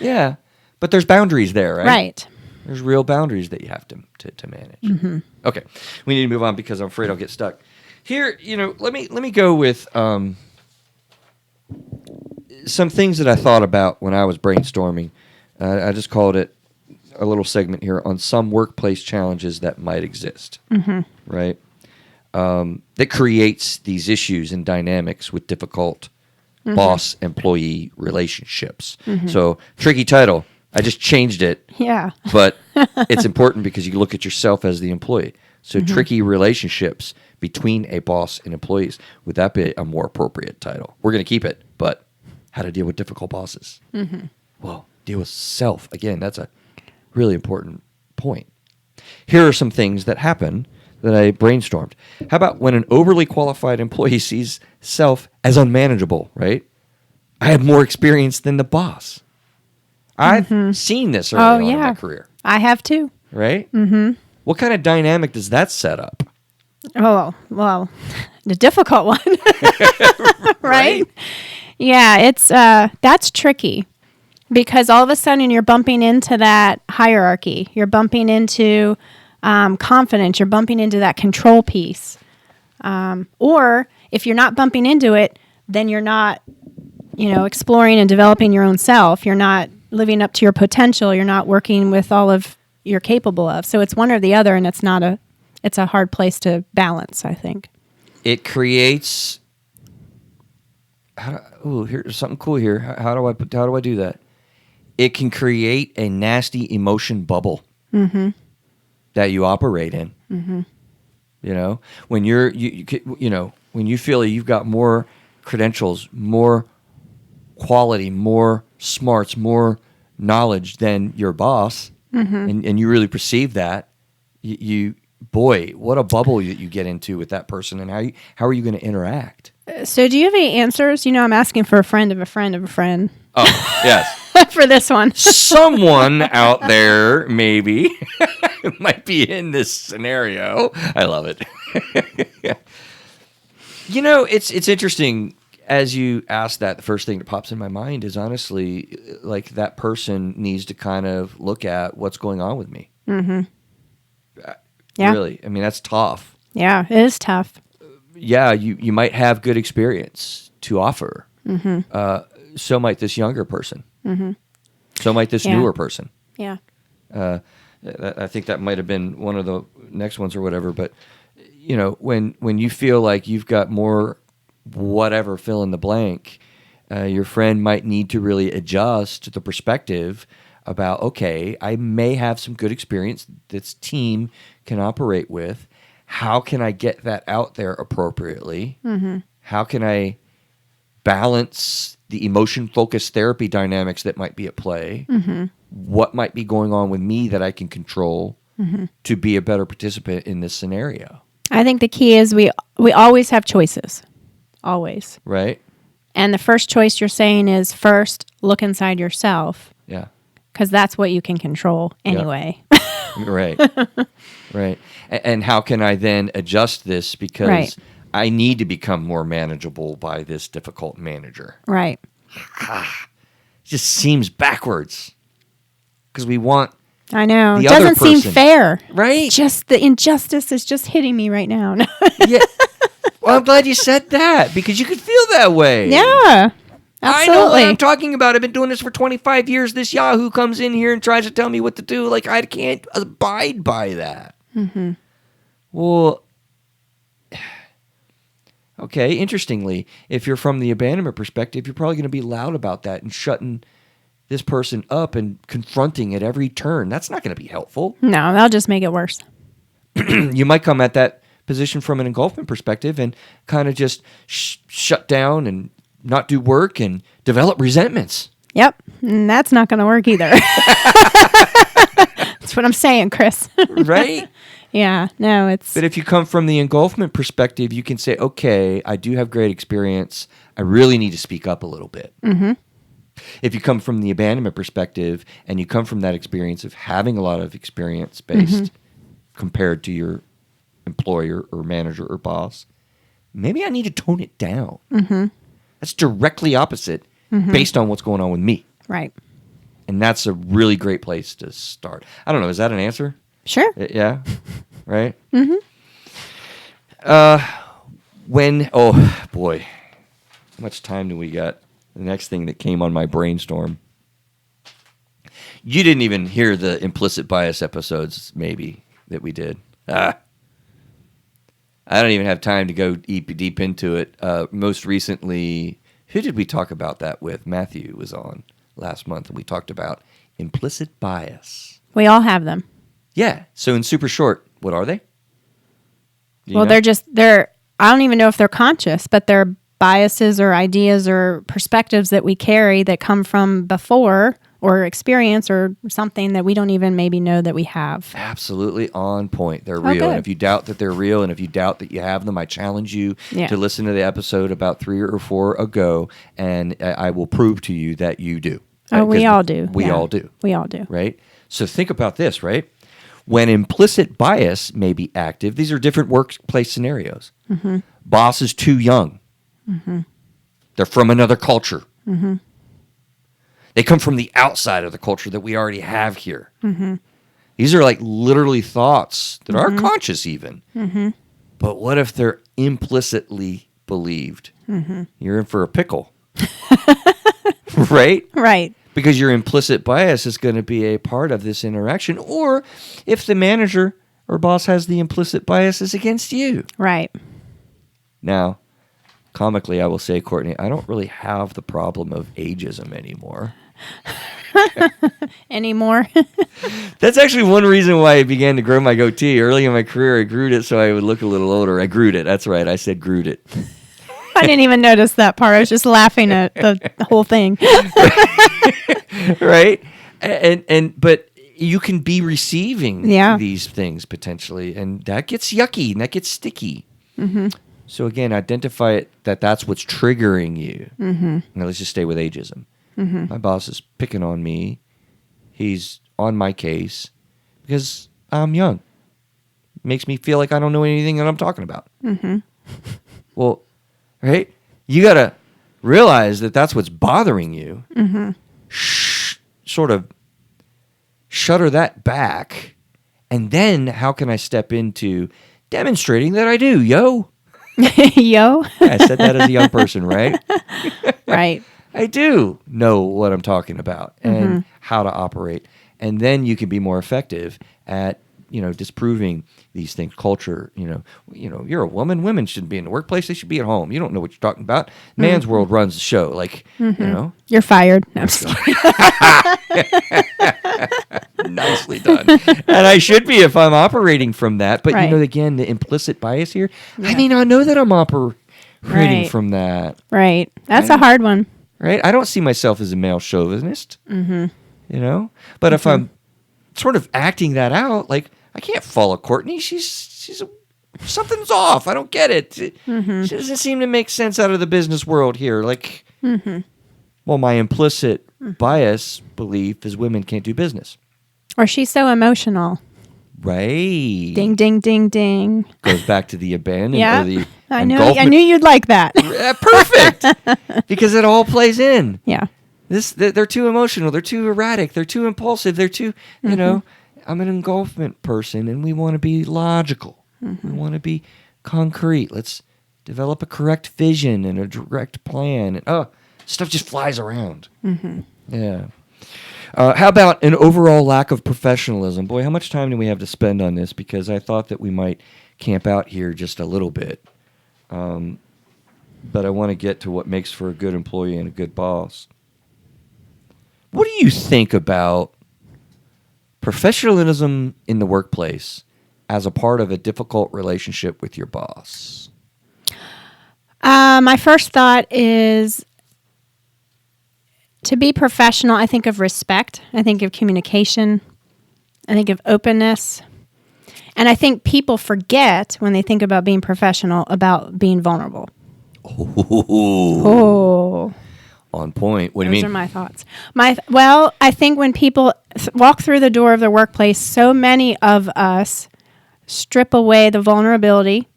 Yeah. But there's boundaries there, right? Right. There's real boundaries that you have to manage. Okay. We need to move on because I'm afraid I'll get stuck. Here, let me go with some things that I thought about when I was brainstorming. I just called it a little segment here on some workplace challenges that might exist, right? That creates these issues and dynamics with difficult boss-employee relationships. So, tricky title. I just changed it. Yeah. But it's important because you look at yourself as the employee. So, tricky relationships between a boss and employees. Would that be a more appropriate title? We're going to keep it, but how to deal with difficult bosses. Well, deal with self. Again, that's a really important point. Here are some things that happen that I brainstormed. How about when an overly qualified employee sees self as unmanageable, right? I have more experience than the boss. I've seen this early on in my career. I have too. Right? What kind of dynamic does that set up? Oh, well, the difficult one. Right? Yeah, it's that's tricky. Because all of a sudden you're bumping into that hierarchy. You're bumping into confidence. You're bumping into that control piece. Or if you're not bumping into it, then you're not, exploring and developing your own self. You're not living up to your potential. You're not working with all of you're capable of. So it's one or the other, and it's a hard place to balance, I think. It creates. Here's something cool here. How do I do that? It can create a nasty emotion bubble that you operate in. When when you feel you've got more credentials, more quality, more smarts, more knowledge than your boss, and you really perceive that, boy, what a bubble you get into with that person, and how are you going to interact? So do you have any answers? I'm asking for a friend of a friend of a friend. Oh, yes. For this one. Someone out there maybe might be in this scenario. I love it. It's interesting. As you ask that, the first thing that pops in my mind is honestly, like, that person needs to kind of look at what's going on with me. Yeah. Really. I mean, that's tough. Yeah, it is tough. Yeah, you might have good experience to offer. So might this younger person. So might this Yeah. newer person. Yeah. I think that might have been one of the next ones or whatever. But when you feel like you've got more whatever fill in the blank, your friend might need to really adjust the perspective about, okay, I may have some good experience this team can operate with. How can I get that out there appropriately? How can I balance the emotion-focused therapy dynamics that might be at play? What might be going on with me that I can control to be a better participant in this scenario? I think the key is we always have choices. Always. Right? And the first choice you're saying is first look inside yourself, Yeah. because that's what you can control anyway. Right. Right. And how can I then adjust this because Right. I need to become more manageable by this difficult manager? Right. It just seems backwards because we want, I know. The It other doesn't seem person. fair. right? Just the injustice is just hitting me right now. Yeah. Well, I'm glad you said that because you could feel that way. Yeah. I know what Absolutely. I'm talking about. I've been doing this for 25 years. This Yahoo comes in here and tries to tell me what to do. Like, I can't abide by that. Well, okay, interestingly, if you're from the abandonment perspective, you're probably going to be loud about that and shutting this person up and confronting at every turn. That's not going to be helpful. No, that'll just make it worse. You might come at that position from an engulfment perspective and kind of just shut down and not do work and develop resentments. Yep. And that's not going to work either. That's what I'm saying, Chris. Right? Yeah. No, it's. But if you come from the engulfment perspective, you can say, okay, I do have great experience. I really need to speak up a little bit. If you come from the abandonment perspective and you come from that experience of having a lot of experience based compared to your employer or manager or boss, maybe I need to tone it down. That's directly opposite based on what's going on with me. Right. And that's a really great place to start. I don't know. Is that an answer? Sure. Yeah. Right? Oh, boy. How much time do we got? The next thing that came on my brainstorm. You didn't even hear the implicit bias episodes, maybe, that we did. I don't even have time to go deep into it. Most recently, who did we talk about that with? Matthew was on last month, and we talked about implicit bias. We all have them. Yeah. So in super short, what are they? Do you Well, know? they're, I don't even know if they're conscious, but they're biases or ideas or perspectives that we carry that come from before or experience or something that we don't even maybe know that we have. Absolutely on point. They're Oh, real. good. And if you doubt that they're real and if you doubt that you have them, I challenge you Yeah. to listen to the episode about 3 or 4 ago, and I will prove to you that you do. Oh, we 'Cause all do. We Yeah. all do. We all do. Right? So think about this, right? When implicit bias may be active, these are different workplace scenarios. Boss is too young. They're from another culture. They come from the outside of the culture that we already have here. These are like literally thoughts that are conscious even. But what if they're implicitly believed? You're in for a pickle. Right? Right. Because your implicit bias is going to be a part of this interaction. Or if the manager or boss has the implicit biases against you. Right. Now, comically, I will say, Cortney, I don't really have the problem of ageism anymore. Anymore. That's actually one reason why I began to grow my goatee. Early in my career, I grewed it so I would look a little older. I grewed it. That's right. I said grewed it. I didn't even notice that part. I was just laughing at the whole thing. Right? But you can be receiving these things potentially, and that gets yucky and that gets sticky. So again, identify it that's what's triggering you. Now let's just stay with ageism. My boss is picking on me. He's on my case because I'm young. Makes me feel like I don't know anything that I'm talking about. Well, right? You got to realize that that's what's bothering you. Sort of shutter that back And then how can I step into demonstrating that I do, yo? Yo. I said that as a young person, right? Right. I do know what I'm talking about and how to operate. And then you can be more effective at, disproving these things. Culture, you're a woman. Women shouldn't be in the workplace. They should be at home. You don't know what you're talking about. Man's world runs the show. You're fired. No, I'm just kidding. Nicely done. And I should be if I'm operating from that. But, Right. Again, the implicit bias here, I may not know that I'm operating Right. from that. Right. That's a hard one. Right? I don't see myself as a male chauvinist. But if I'm sort of acting that out, like, I can't follow Cortney. Something's off. I don't get it. She doesn't seem to make sense out of the business world here. Like, well, my implicit bias belief is women can't do business. Or she's so emotional. Right. Ding, ding, ding, ding. Goes back to the abandonment. Yeah. Or the I engulfment. knew you'd like that. Perfect. Because it all plays in. Yeah. They're too emotional. They're too erratic. They're too impulsive. They're too, I'm an engulfment person, and we want to be logical. We want to be concrete. Let's develop a correct vision and a direct plan. And stuff just flies around. Yeah. How about an overall lack of professionalism? Boy, how much time do we have to spend on this? Because I thought that we might camp out here just a little bit. But I want to get to what makes for a good employee and a good boss. What do you think about professionalism in the workplace as a part of a difficult relationship with your boss? My first thought is to be professional. I think of respect. I think of communication. I think of openness. And I think people forget when they think about being professional about being vulnerable. Oh. On point. What do you mean? Those are my thoughts. I think when people walk through the door of the workplace, so many of us strip away the vulnerability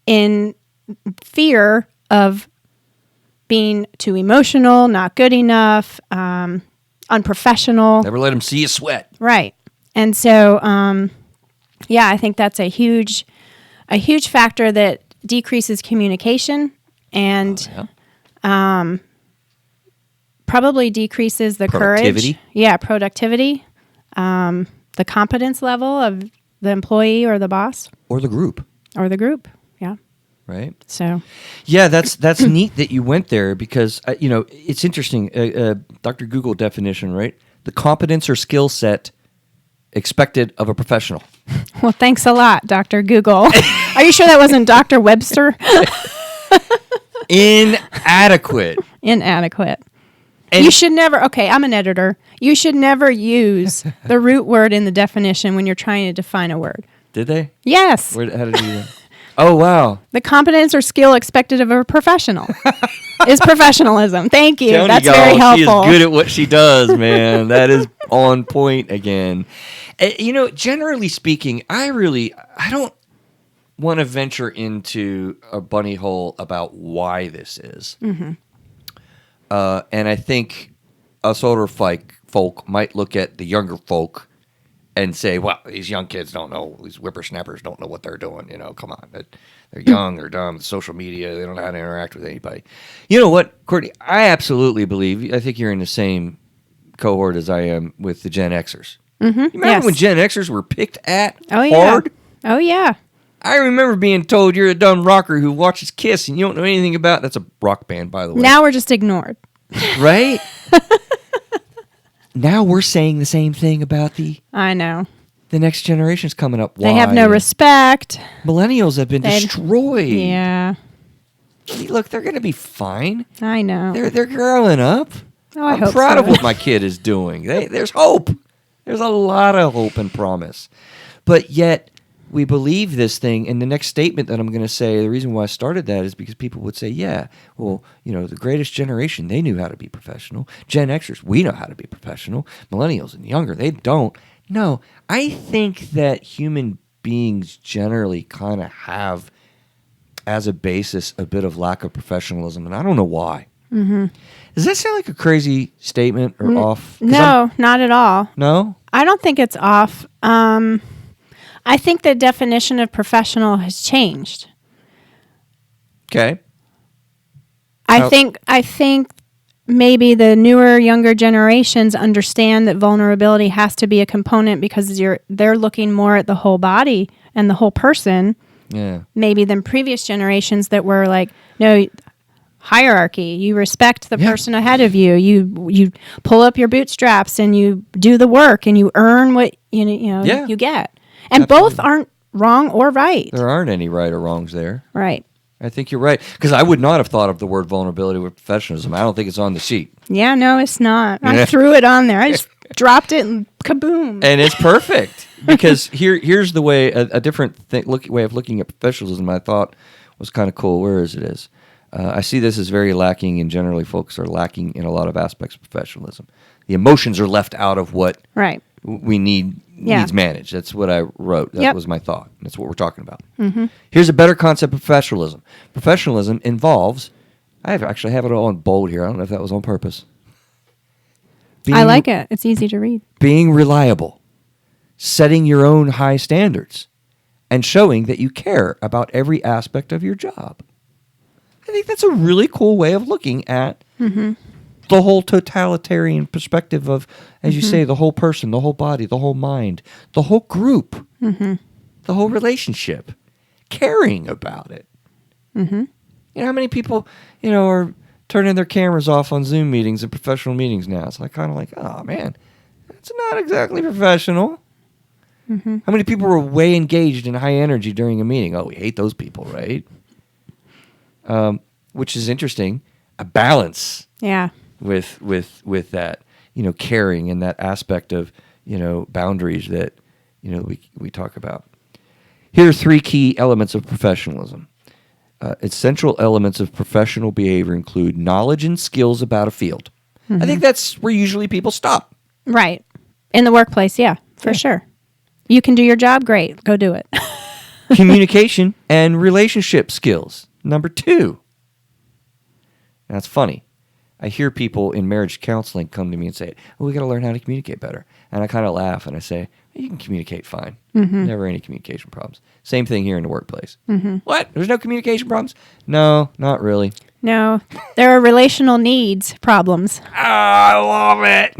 in fear of being too emotional, not good enough, unprofessional. Never let them see you sweat. Right. And so, I think that's a huge factor that decreases communication and probably decreases the Productivity. courage. Yeah, productivity. The competence level of the employee or the boss. Or the group. Or the group. Yeah. Right? So. Yeah, that's neat that you went there because, it's interesting. Dr. Google definition, right? The competence or skill set expected of a professional. Well, thanks a lot, Dr. Google. Are you sure that wasn't Dr. Webster? Inadequate. Inadequate. And you should never, I'm an editor. You should never use the root word in the definition when you're trying to define a word. Did they? Yes. How did you do that? Oh, wow. The competence or skill expected of a professional is professionalism. Thank you. Tony That's Gall, very helpful. She is good at what she does, man. That is on point again. Generally speaking, I don't want to venture into a bunny hole about why this is. And I think us older folk might look at the younger folk and say, well, these young kids don't know, these whippersnappers don't know what they're doing. Come on. They're young, they're dumb, social media, they don't know how to interact with anybody. You know what, Courtney? I absolutely believe, I think you're in the same cohort as I am with the Gen Xers. You remember when Gen Xers were picked at hard? Oh, yeah. I remember being told you're a dumb rocker who watches Kiss and you don't know anything about. That's a rock band, by the way. Now we're just ignored. Right? Now we're saying the same thing about I know. the next generation's coming up. They have no respect. Millennials have been destroyed. Yeah. Look, they're going to be fine. I know. They're growing up. Oh, I I'm hope proud so. of what my kid is doing. There's hope. There's a lot of hope and promise. But yet, we believe this thing, and the next statement that I'm going to say, the reason why I started that is because people would say, yeah, well, the greatest generation, they knew how to be professional. Gen Xers, we know how to be professional. Millennials and younger, they don't. No, I think that human beings generally kind of have, as a basis, a bit of lack of professionalism, and I don't know why. Does that sound like a crazy statement or off? No, not at all. No? I don't think it's off. I think the definition of professional has changed. Okay. I think maybe the newer, younger generations understand that vulnerability has to be a component because they're looking more at the whole body and the whole person. Yeah. Maybe than previous generations that were like, no, hierarchy. You respect the person ahead of you. You pull up your bootstraps and you do the work and you earn what you get. And Absolutely. both aren't wrong or right. There aren't any right or wrongs there. Right. I think you're right. Because I would not have thought of the word vulnerability with professionalism. I don't think it's on the sheet. Yeah, no, it's not. I threw it on there. I just dropped it and kaboom. And it's perfect. Because here's the way, a different way of looking at professionalism I thought was kind of cool. Where is it? I see this as very lacking, and generally folks are lacking in a lot of aspects of professionalism. The emotions are left out of what we needs managed. That's what I wrote. That was my thought. That's what we're talking about. Mm-hmm. Here's a better concept of professionalism. Professionalism involves, I actually have it all in bold here. I don't know if that was on purpose. I like it. It's easy to read. Being reliable, setting your own high standards, and showing that you care about every aspect of your job. I think that's a really cool way of looking at the whole totalitarian perspective of, as you say, the whole person, the whole body, the whole mind, the whole group, the whole relationship, caring about it. Mm-hmm. You know how many people, are turning their cameras off on Zoom meetings and professional meetings now? It's kind of like, oh man, that's not exactly professional. Mm-hmm. How many people were way engaged and high energy during a meeting? Oh, we hate those people, right? Which is interesting. A balance. Yeah. With that, caring and that aspect of, boundaries that, we talk about. Here are 3 key elements of professionalism. Essential elements of professional behavior include knowledge and skills about a field. Mm-hmm. I think that's where usually people stop. Right. In the workplace, for sure. You can do your job, great. Go do it. Communication and relationship skills. Number 2. That's funny. I hear people in marriage counseling come to me and say, we got to learn how to communicate better. And I kind of laugh and I say, you can communicate fine. Mm-hmm. Never any communication problems. Same thing here in the workplace. Mm-hmm. What? There's no communication problems? No, not really. No. There are relational needs problems. I love it.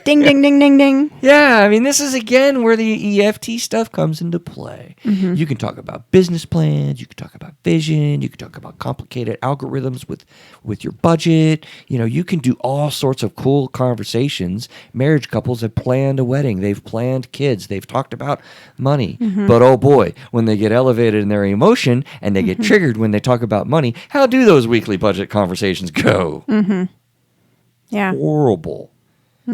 Ding, ding, ding, ding, ding. Yeah, I mean, this is, again, where the EFT stuff comes into play. Mm-hmm. You can talk about business plans. You can talk about vision. You can talk about complicated algorithms with your budget. You can do all sorts of cool conversations. Marriage couples have planned a wedding. They've planned kids. They've talked about money. Mm-hmm. But, oh, boy, when they get elevated in their emotion and they get triggered when they talk about money, how do those weekly budget conversations go? Mm-hmm. Yeah. Horrible.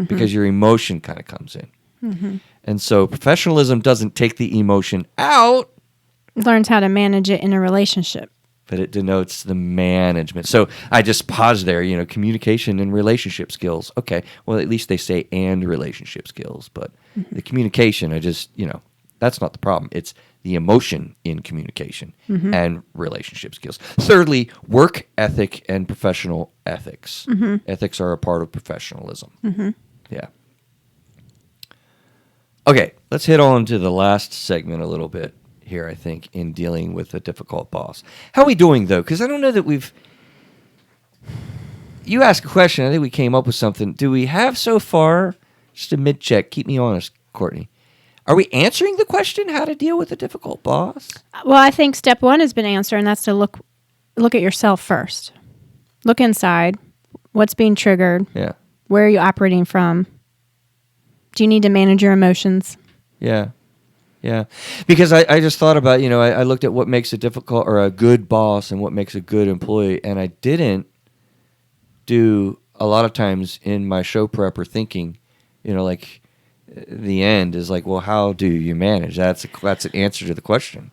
Because your emotion kind of comes in. Mm-hmm. And so professionalism doesn't take the emotion out. It learns how to manage it in a relationship. But it denotes the management. So I just paused there, communication and relationship skills. Okay, well, at least they say and relationship skills. But the communication, that's not the problem. It's the emotion in communication and relationship skills. Thirdly, work ethic and professional ethics. Mm-hmm. Ethics are a part of professionalism. Mm-hmm. Yeah. Okay, let's hit on to the last segment a little bit here, I think, in dealing with a difficult boss. How are we doing, though? Because I don't know that we've... You asked a question. I think we came up with something. Do we have so far, just a mid-check, keep me honest, Cortney, are we answering the question how to deal with a difficult boss? Well, I think step 1 has been answered, and that's to look at yourself first. Look inside. What's being triggered? Yeah. Where are you operating from? Do you need to manage your emotions? Yeah. Yeah. Because I just thought about, I looked at what makes a difficult or a good boss and what makes a good employee, and I didn't do a lot of times in my show prep or thinking, the end is like, well, how do you manage? That's an answer to the question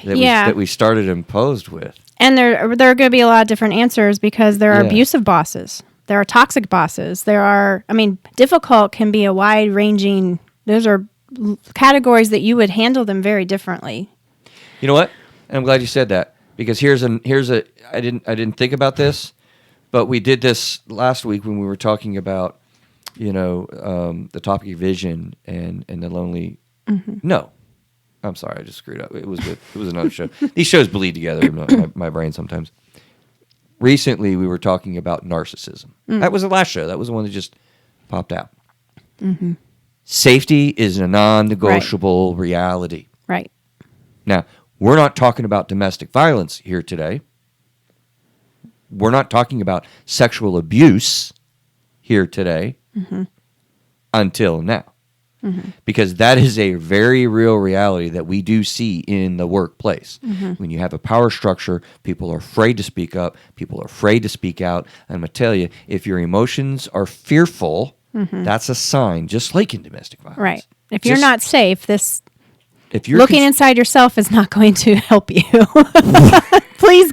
that we started and posed with. And there are going to be a lot of different answers because there are abusive bosses. There are toxic bosses. Difficult can be a wide-ranging, those are categories that you would handle them very differently. You know what? And I'm glad you said that because I didn't think about this, but we did this last week when we were talking about, the topic of vision and the lonely. Mm-hmm. No, I'm sorry, I just screwed up. It was another show. These shows bleed together in my brain sometimes. Recently, we were talking about narcissism. That was the last show. That was the one that just popped out. Mm-hmm. Safety is a non-negotiable reality. Right. Now, we're not talking about domestic violence here today. We're not talking about sexual abuse here today until now. Because that is a very real reality that we do see in the workplace. When you have a power structure, people are afraid to speak up, people are afraid to speak out. And I'm going to tell you, if your emotions are fearful, that's a sign, just like in domestic violence. Right. If you're not safe, if you're looking inside yourself is not going to help you. Please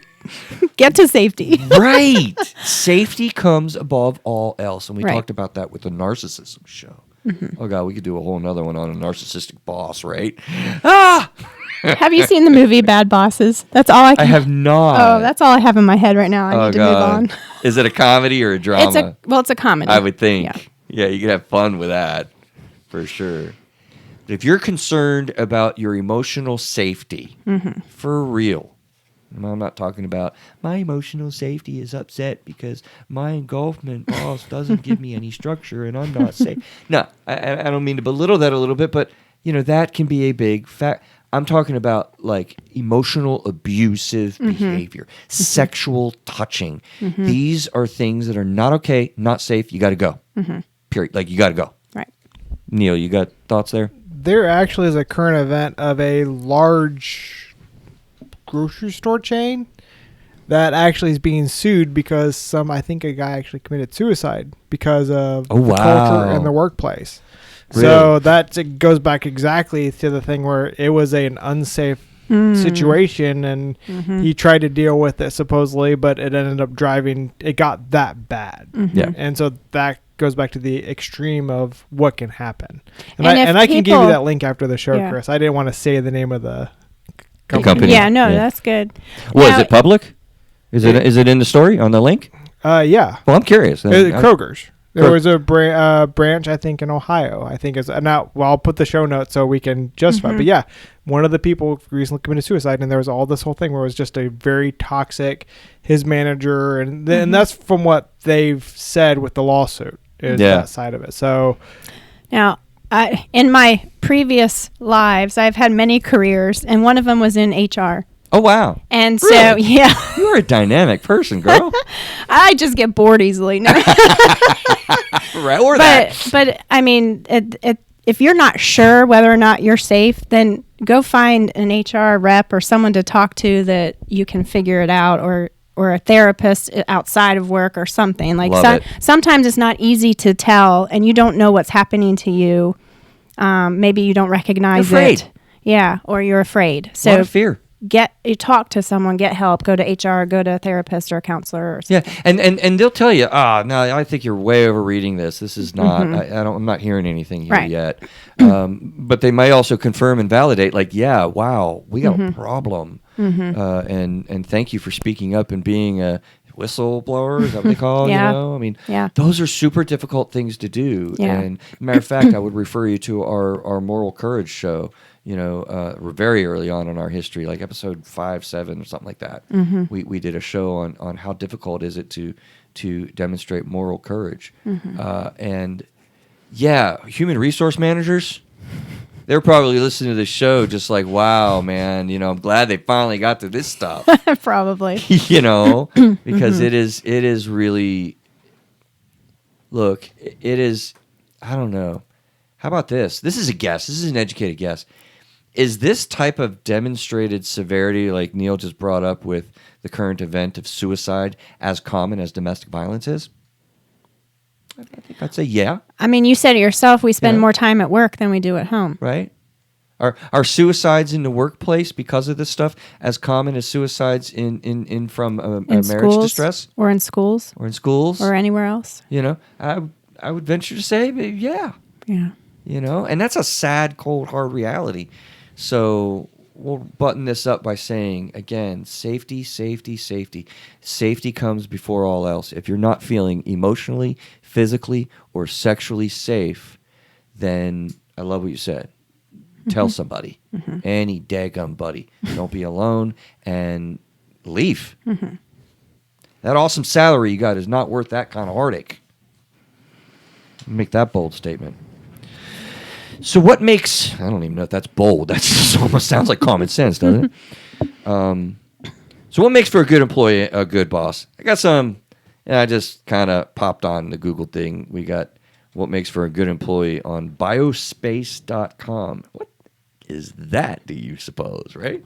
get to safety. Right. Safety comes above all else. And we Right. talked about that with the narcissism show. Oh, God, we could do a whole another one on a narcissistic boss, right? Have you seen the movie Bad Bosses? That's all I can. I have not. Oh, that's all I have in my head right now. I need to move on. Is it a comedy or a drama? It's a comedy. I would think. Yeah. Yeah, you could have fun with that, for sure. If you're concerned about your emotional safety, for real, and I'm not talking about my emotional safety is upset because my engulfment boss doesn't give me any structure and I'm not safe. No, I don't mean to belittle that a little bit, but that can be a big fact. I'm talking about like emotional abusive behavior, sexual touching. These are things that are not okay, not safe. You got to go. Period. Like you got to go. Right. Neil, you got thoughts there? There actually is a current event of a large grocery store chain that actually is being sued because I think a guy actually committed suicide because of the culture in the workplace. Really? So it goes back exactly to the thing where it was an unsafe situation and he tried to deal with it supposedly, but it ended up it got that bad. Yeah. And so that goes back to the extreme of what can happen. And And I can give you that link after the show, Chris. I didn't want to say the name of the company. Yeah, no, that's good. Well, Now, is it public? Is it in the story on the link? Yeah. Well, I'm curious. Kroger's. There was a branch, I think, in Ohio. I think I'll put the show notes so we can justify. But yeah, one of the people recently committed suicide, and there was all this whole thing where it was just a very toxic, his manager, and that's from what they've said with the lawsuit. Is that side of it. So now, in my previous lives, I've had many careers, and one of them was in HR. Oh, wow. And Really? so, yeah. You're a dynamic person, girl. I just get bored easily. No. Right, or that. But I mean, if you're not sure whether or not you're safe, then go find an HR rep or someone to talk to that you can figure it out, or a therapist outside of work or something. Like sometimes it's not easy to tell, and you don't know what's happening to you. Maybe you don't recognize it. Yeah, or you're afraid. So a lot of fear. You talk to someone, get help, go to HR, go to a therapist or a counselor or something. Yeah, and they'll tell you, no, I think you're way overreading this. This is not, I'm not hearing anything here yet. But they may also confirm and validate, like, yeah, wow, we got a problem. And thank you for speaking up and being a whistleblower, is that what they call it? I mean, those are super difficult things to do. Yeah. And matter of fact, I would refer you to our Moral Courage show. We're very early on in our history, like episode 5, 7, or something like that. We did a show on how difficult is it to demonstrate moral courage. And yeah, human resource managers, they're probably listening to this show just like, wow, man, I'm glad they finally got to this stuff. Probably. Because it is really, look, it is, I don't know. How about this? This is a guess. This is an educated guess. Is this type of demonstrated severity, like Neil just brought up with the current event of suicide, as common as domestic violence is? I think I'd say yeah. I mean, you said it yourself. We spend more time at work than we do at home. Right. Are suicides in the workplace because of this stuff as common as suicides from a marriage distress? Or in schools? Or in schools? Or anywhere else? I would venture to say, yeah. Yeah. And that's a sad, cold, hard reality. So we'll button this up by saying, again, safety, safety, safety. Safety comes before all else. If you're not feeling emotionally, physically, or sexually safe, then I love what you said. Tell somebody, any daggum buddy. Don't be alone and leave. That awesome salary you got is not worth that kind of heartache. Make that bold statement. So what makes, I don't even know if that's bold. That just almost sounds like common sense, doesn't it? So what makes for a good employee, a good boss? I got some, and I just kind of popped on the Google thing. We got what makes for a good employee on biospace.com. What is that, do you suppose, right?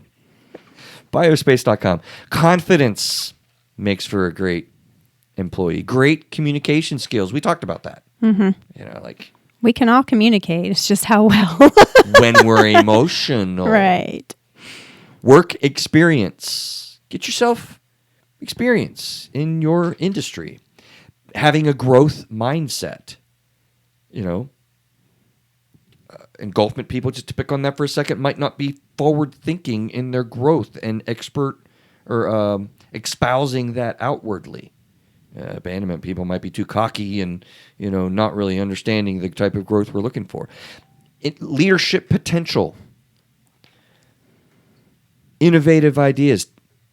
Biospace.com. Confidence makes for a great employee. Great communication skills. We talked about that. Like We can all communicate. It's just how well. when we're emotional. Right. Work experience. Get yourself experience in your industry. Having a growth mindset. Engulfment people, just to pick on that for a second, might not be forward thinking in their growth and expert or espousing that outwardly. Abandonment people might be too cocky and not really understanding the type of growth we're looking for. Leadership potential, innovative ideas,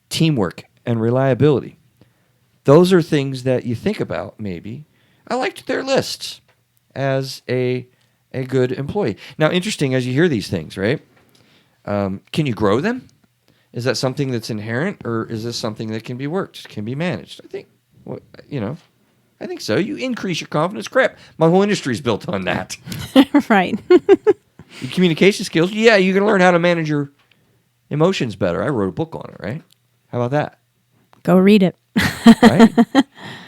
teamwork, and reliability. Those are things that you think about. Maybe I liked their lists as a good employee. Now, interesting as you hear these things, right? Can you grow them? Is that something that's inherent, or is this something that can be worked, can be managed? I think, I think so. You increase your confidence. Crap, my whole industry is built on that. Right. Your communication skills. Yeah, you can learn how to manage your emotions better. I wrote a book on it, right? How about that? Go read it. Right?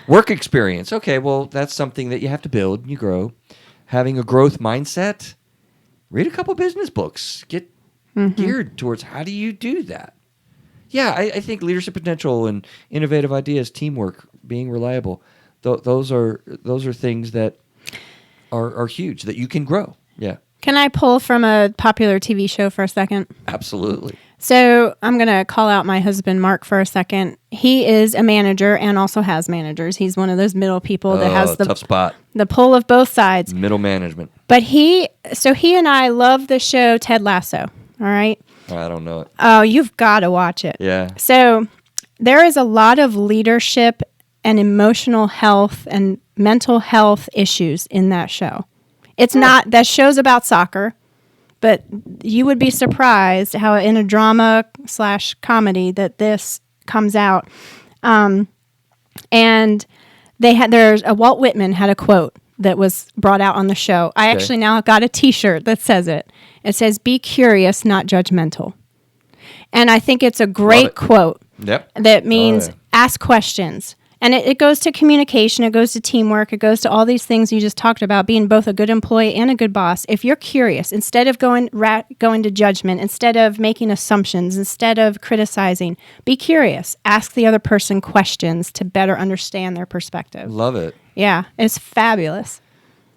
Work experience. Okay, well, that's something that you have to build and you grow. Having a growth mindset. Read a couple business books. Get geared towards how do you do that. Yeah, I think leadership potential and innovative ideas, teamwork, being reliable, those are things that are huge that you can grow. Yeah. Can I pull from a popular TV show for a second? Absolutely. So I'm going to call out my husband, Mark, for a second. He is a manager and also has managers. He's one of those middle people that has tough spot. The pull of both sides. Middle management. But he and I love the show Ted Lasso. All right. I don't know it. Oh, you've got to watch it. Yeah. So there is a lot of leadership and emotional health and mental health issues in that show. It's not, that show's about soccer, but you would be surprised how in a drama / comedy that this comes out. And there's a Walt Whitman had a quote that was brought out on the show. I actually now got a T-shirt that says it. It says, "Be curious, not judgmental." And I think it's a great quote. Yep. That means ask questions. And it goes to communication, it goes to teamwork, it goes to all these things you just talked about, being both a good employee and a good boss. If you're curious, instead of going to judgment, instead of making assumptions, instead of criticizing, be curious. Ask the other person questions to better understand their perspective. Love it. Yeah, it's fabulous.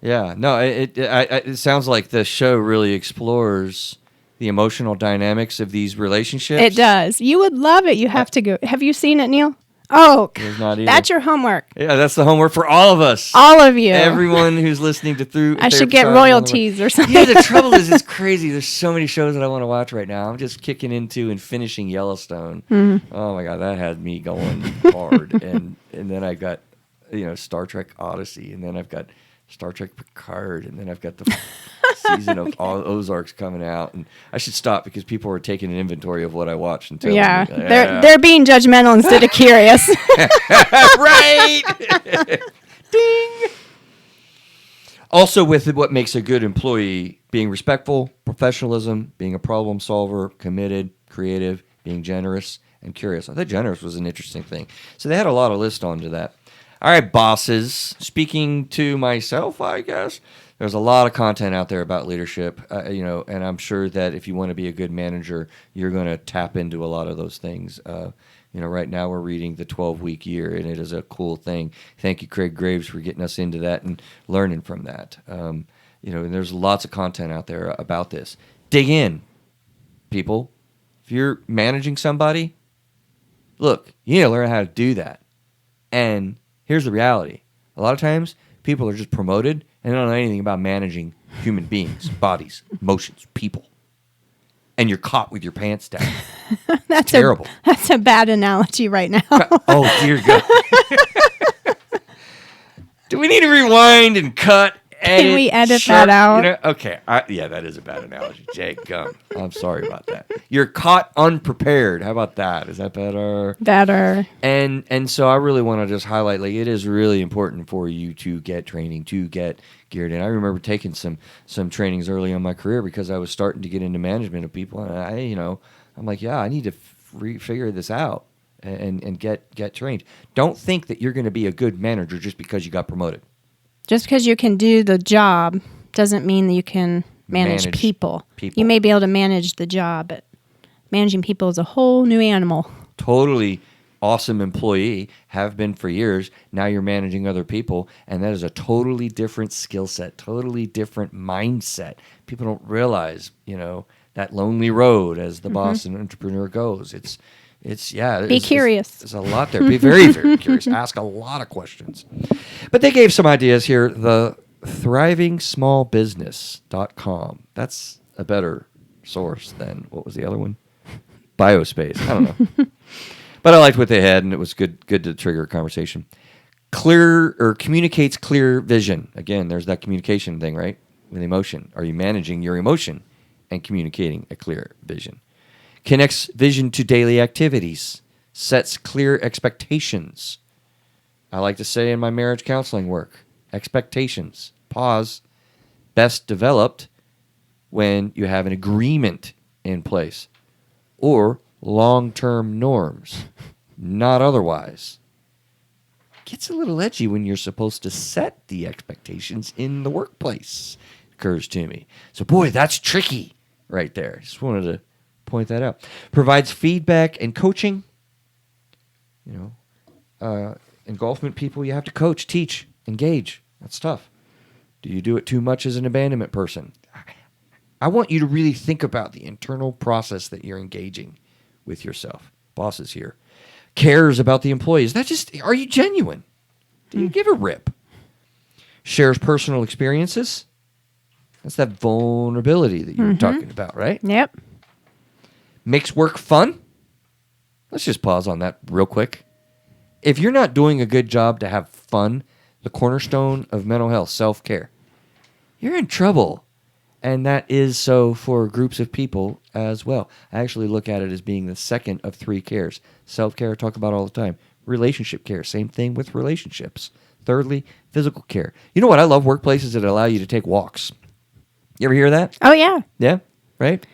Yeah. No, it sounds like the show really explores the emotional dynamics of these relationships. It does. You would love it. You have to go. Have you seen it, Neil? Oh, that's your homework. Yeah, that's the homework for all of us. All of you. Everyone who's listening to Through. I should get royalties or something. Yeah, the trouble is it's crazy. There's so many shows that I want to watch right now. I'm just kicking into and finishing Yellowstone. Mm-hmm. Oh my God, that had me going hard. and then I got, Star Trek Odyssey, and then I've got Star Trek Picard, and then I've got the season of Ozarks coming out, and I should stop because people are taking an inventory of what I watched and telling me. They're being judgmental instead of curious. Right. Ding. Also, with what makes a good employee, being respectful, professionalism, being a problem solver, committed, creative, being generous, and curious. I thought generous was an interesting thing. So they had a lot of lists onto that. All right, bosses. Speaking to myself, I guess. There's a lot of content out there about leadership, and I'm sure that if you want to be a good manager, you're going to tap into a lot of those things. Right now we're reading the 12-week year, and it is a cool thing. Thank you, Craig Graves, for getting us into that and learning from that. And there's lots of content out there about this. Dig in, people. If you're managing somebody, look, you need to learn how to do that. And here's the reality. A lot of times, people are just promoted and they don't know anything about managing human beings, bodies, emotions, people. and you're caught with your pants down. That's terrible. That's a bad analogy right now. Oh, dear God. Do we need to rewind and cut? Can we edit that out? Okay. Yeah, that is a bad analogy. Jake Gum. I'm sorry about that. You're caught unprepared. How about that? Is that better? Better. And so I really want to just highlight, like, it is really important for you to get training, to get geared in. I remember taking some trainings early in my career because I was starting to get into management of people, and I'm like, yeah, I need to figure this out and get trained. Don't think that you're going to be a good manager just because you got promoted. Just because you can do the job doesn't mean that you can manage people. You may be able to manage the job, but managing people is a whole new animal. Totally awesome employee, have been for years. Now you're managing other people, and that is a totally different skill set, totally different mindset. People don't realize, that lonely road as the boss and entrepreneur goes. Be curious. There's a lot there. Be very, very curious. Ask a lot of questions. But they gave some ideas here. The thrivingsmallbusiness.com. That's a better source than, what was the other one? Biospace. I don't know. But I liked what they had, and it was good to trigger a conversation. Communicates clear vision. Again, there's that communication thing, right? With emotion. Are you managing your emotion and communicating a clear vision? Connects vision to daily activities, sets clear expectations. I like to say in my marriage counseling work, expectations, pause, best developed when you have an agreement in place, or long-term norms, not otherwise. Gets a little edgy when you're supposed to set the expectations in the workplace, occurs to me. So, boy, that's tricky right there. Just wanted to point that out. Provides feedback and coaching. Engulfment people, you have to coach, teach, engage. That's tough. Do you do it too much as an abandonment person? I want you to really think about the internal process that you're engaging with yourself. Bosses here. Cares about the employees. Are you genuine? Do you give a rip? Shares personal experiences. That's that vulnerability that you were talking about, right? Yep. Makes work fun. Let's just pause on that real quick. If you're not doing a good job to have fun, the cornerstone of mental health, self-care, you're in trouble. And that is so for groups of people as well. I actually look at it as being the second of three cares. Self-care, I talk about all the time. Relationship care, same thing with relationships. Thirdly, physical care. You know what? I love workplaces that allow you to take walks. You ever hear that? Oh, yeah. Yeah, right?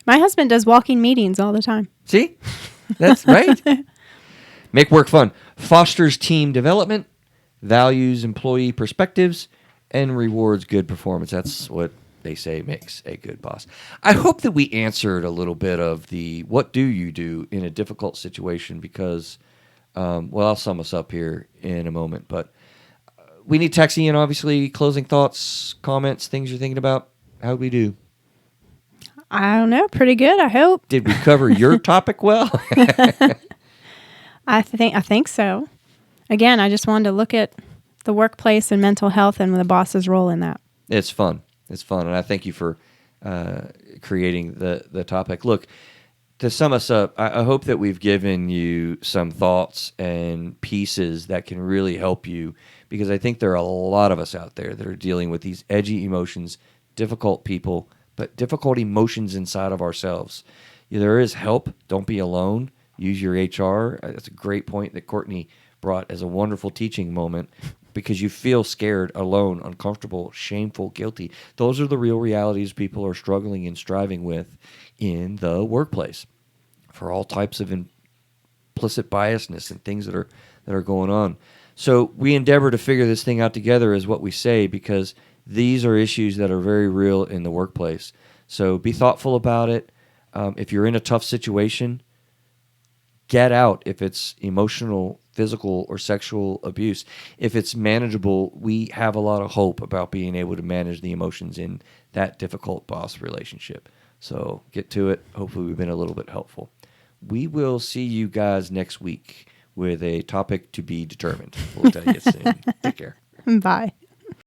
My husband does walking meetings all the time. See? That's right. Make work fun. Fosters team development, values employee perspectives, and rewards good performance. That's what they say makes a good boss. I hope that we answered a little bit of the what do you do in a difficult situation because, I'll sum us up here in a moment. But we need texting in, obviously, closing thoughts, comments, things you're thinking about. How'd we do? I don't know. Pretty good, I hope. Did we cover your topic well? I think so. Again, I just wanted to look at the workplace and mental health and the boss's role in that. It's fun. It's fun, and I thank you for creating the topic. Look, to sum us up, I hope that we've given you some thoughts and pieces that can really help you because I think there are a lot of us out there that are dealing with these edgy emotions, difficult people, but difficult emotions inside of ourselves. There is help. Don't be alone. Use your HR. That's a great point that Cortney brought as a wonderful teaching moment because you feel scared, alone, uncomfortable, shameful, guilty. Those are the real realities people are struggling and striving with in the workplace for all types of implicit biasness and things that are going on. So we endeavor to figure this thing out together is what we say because these are issues that are very real in the workplace. So be thoughtful about it. If you're in a tough situation, get out if it's emotional, physical, or sexual abuse. If it's manageable, we have a lot of hope about being able to manage the emotions in that difficult boss relationship. So get to it. Hopefully we've been a little bit helpful. We will see you guys next week with a topic to be determined. We'll tell you soon. Take care. Bye.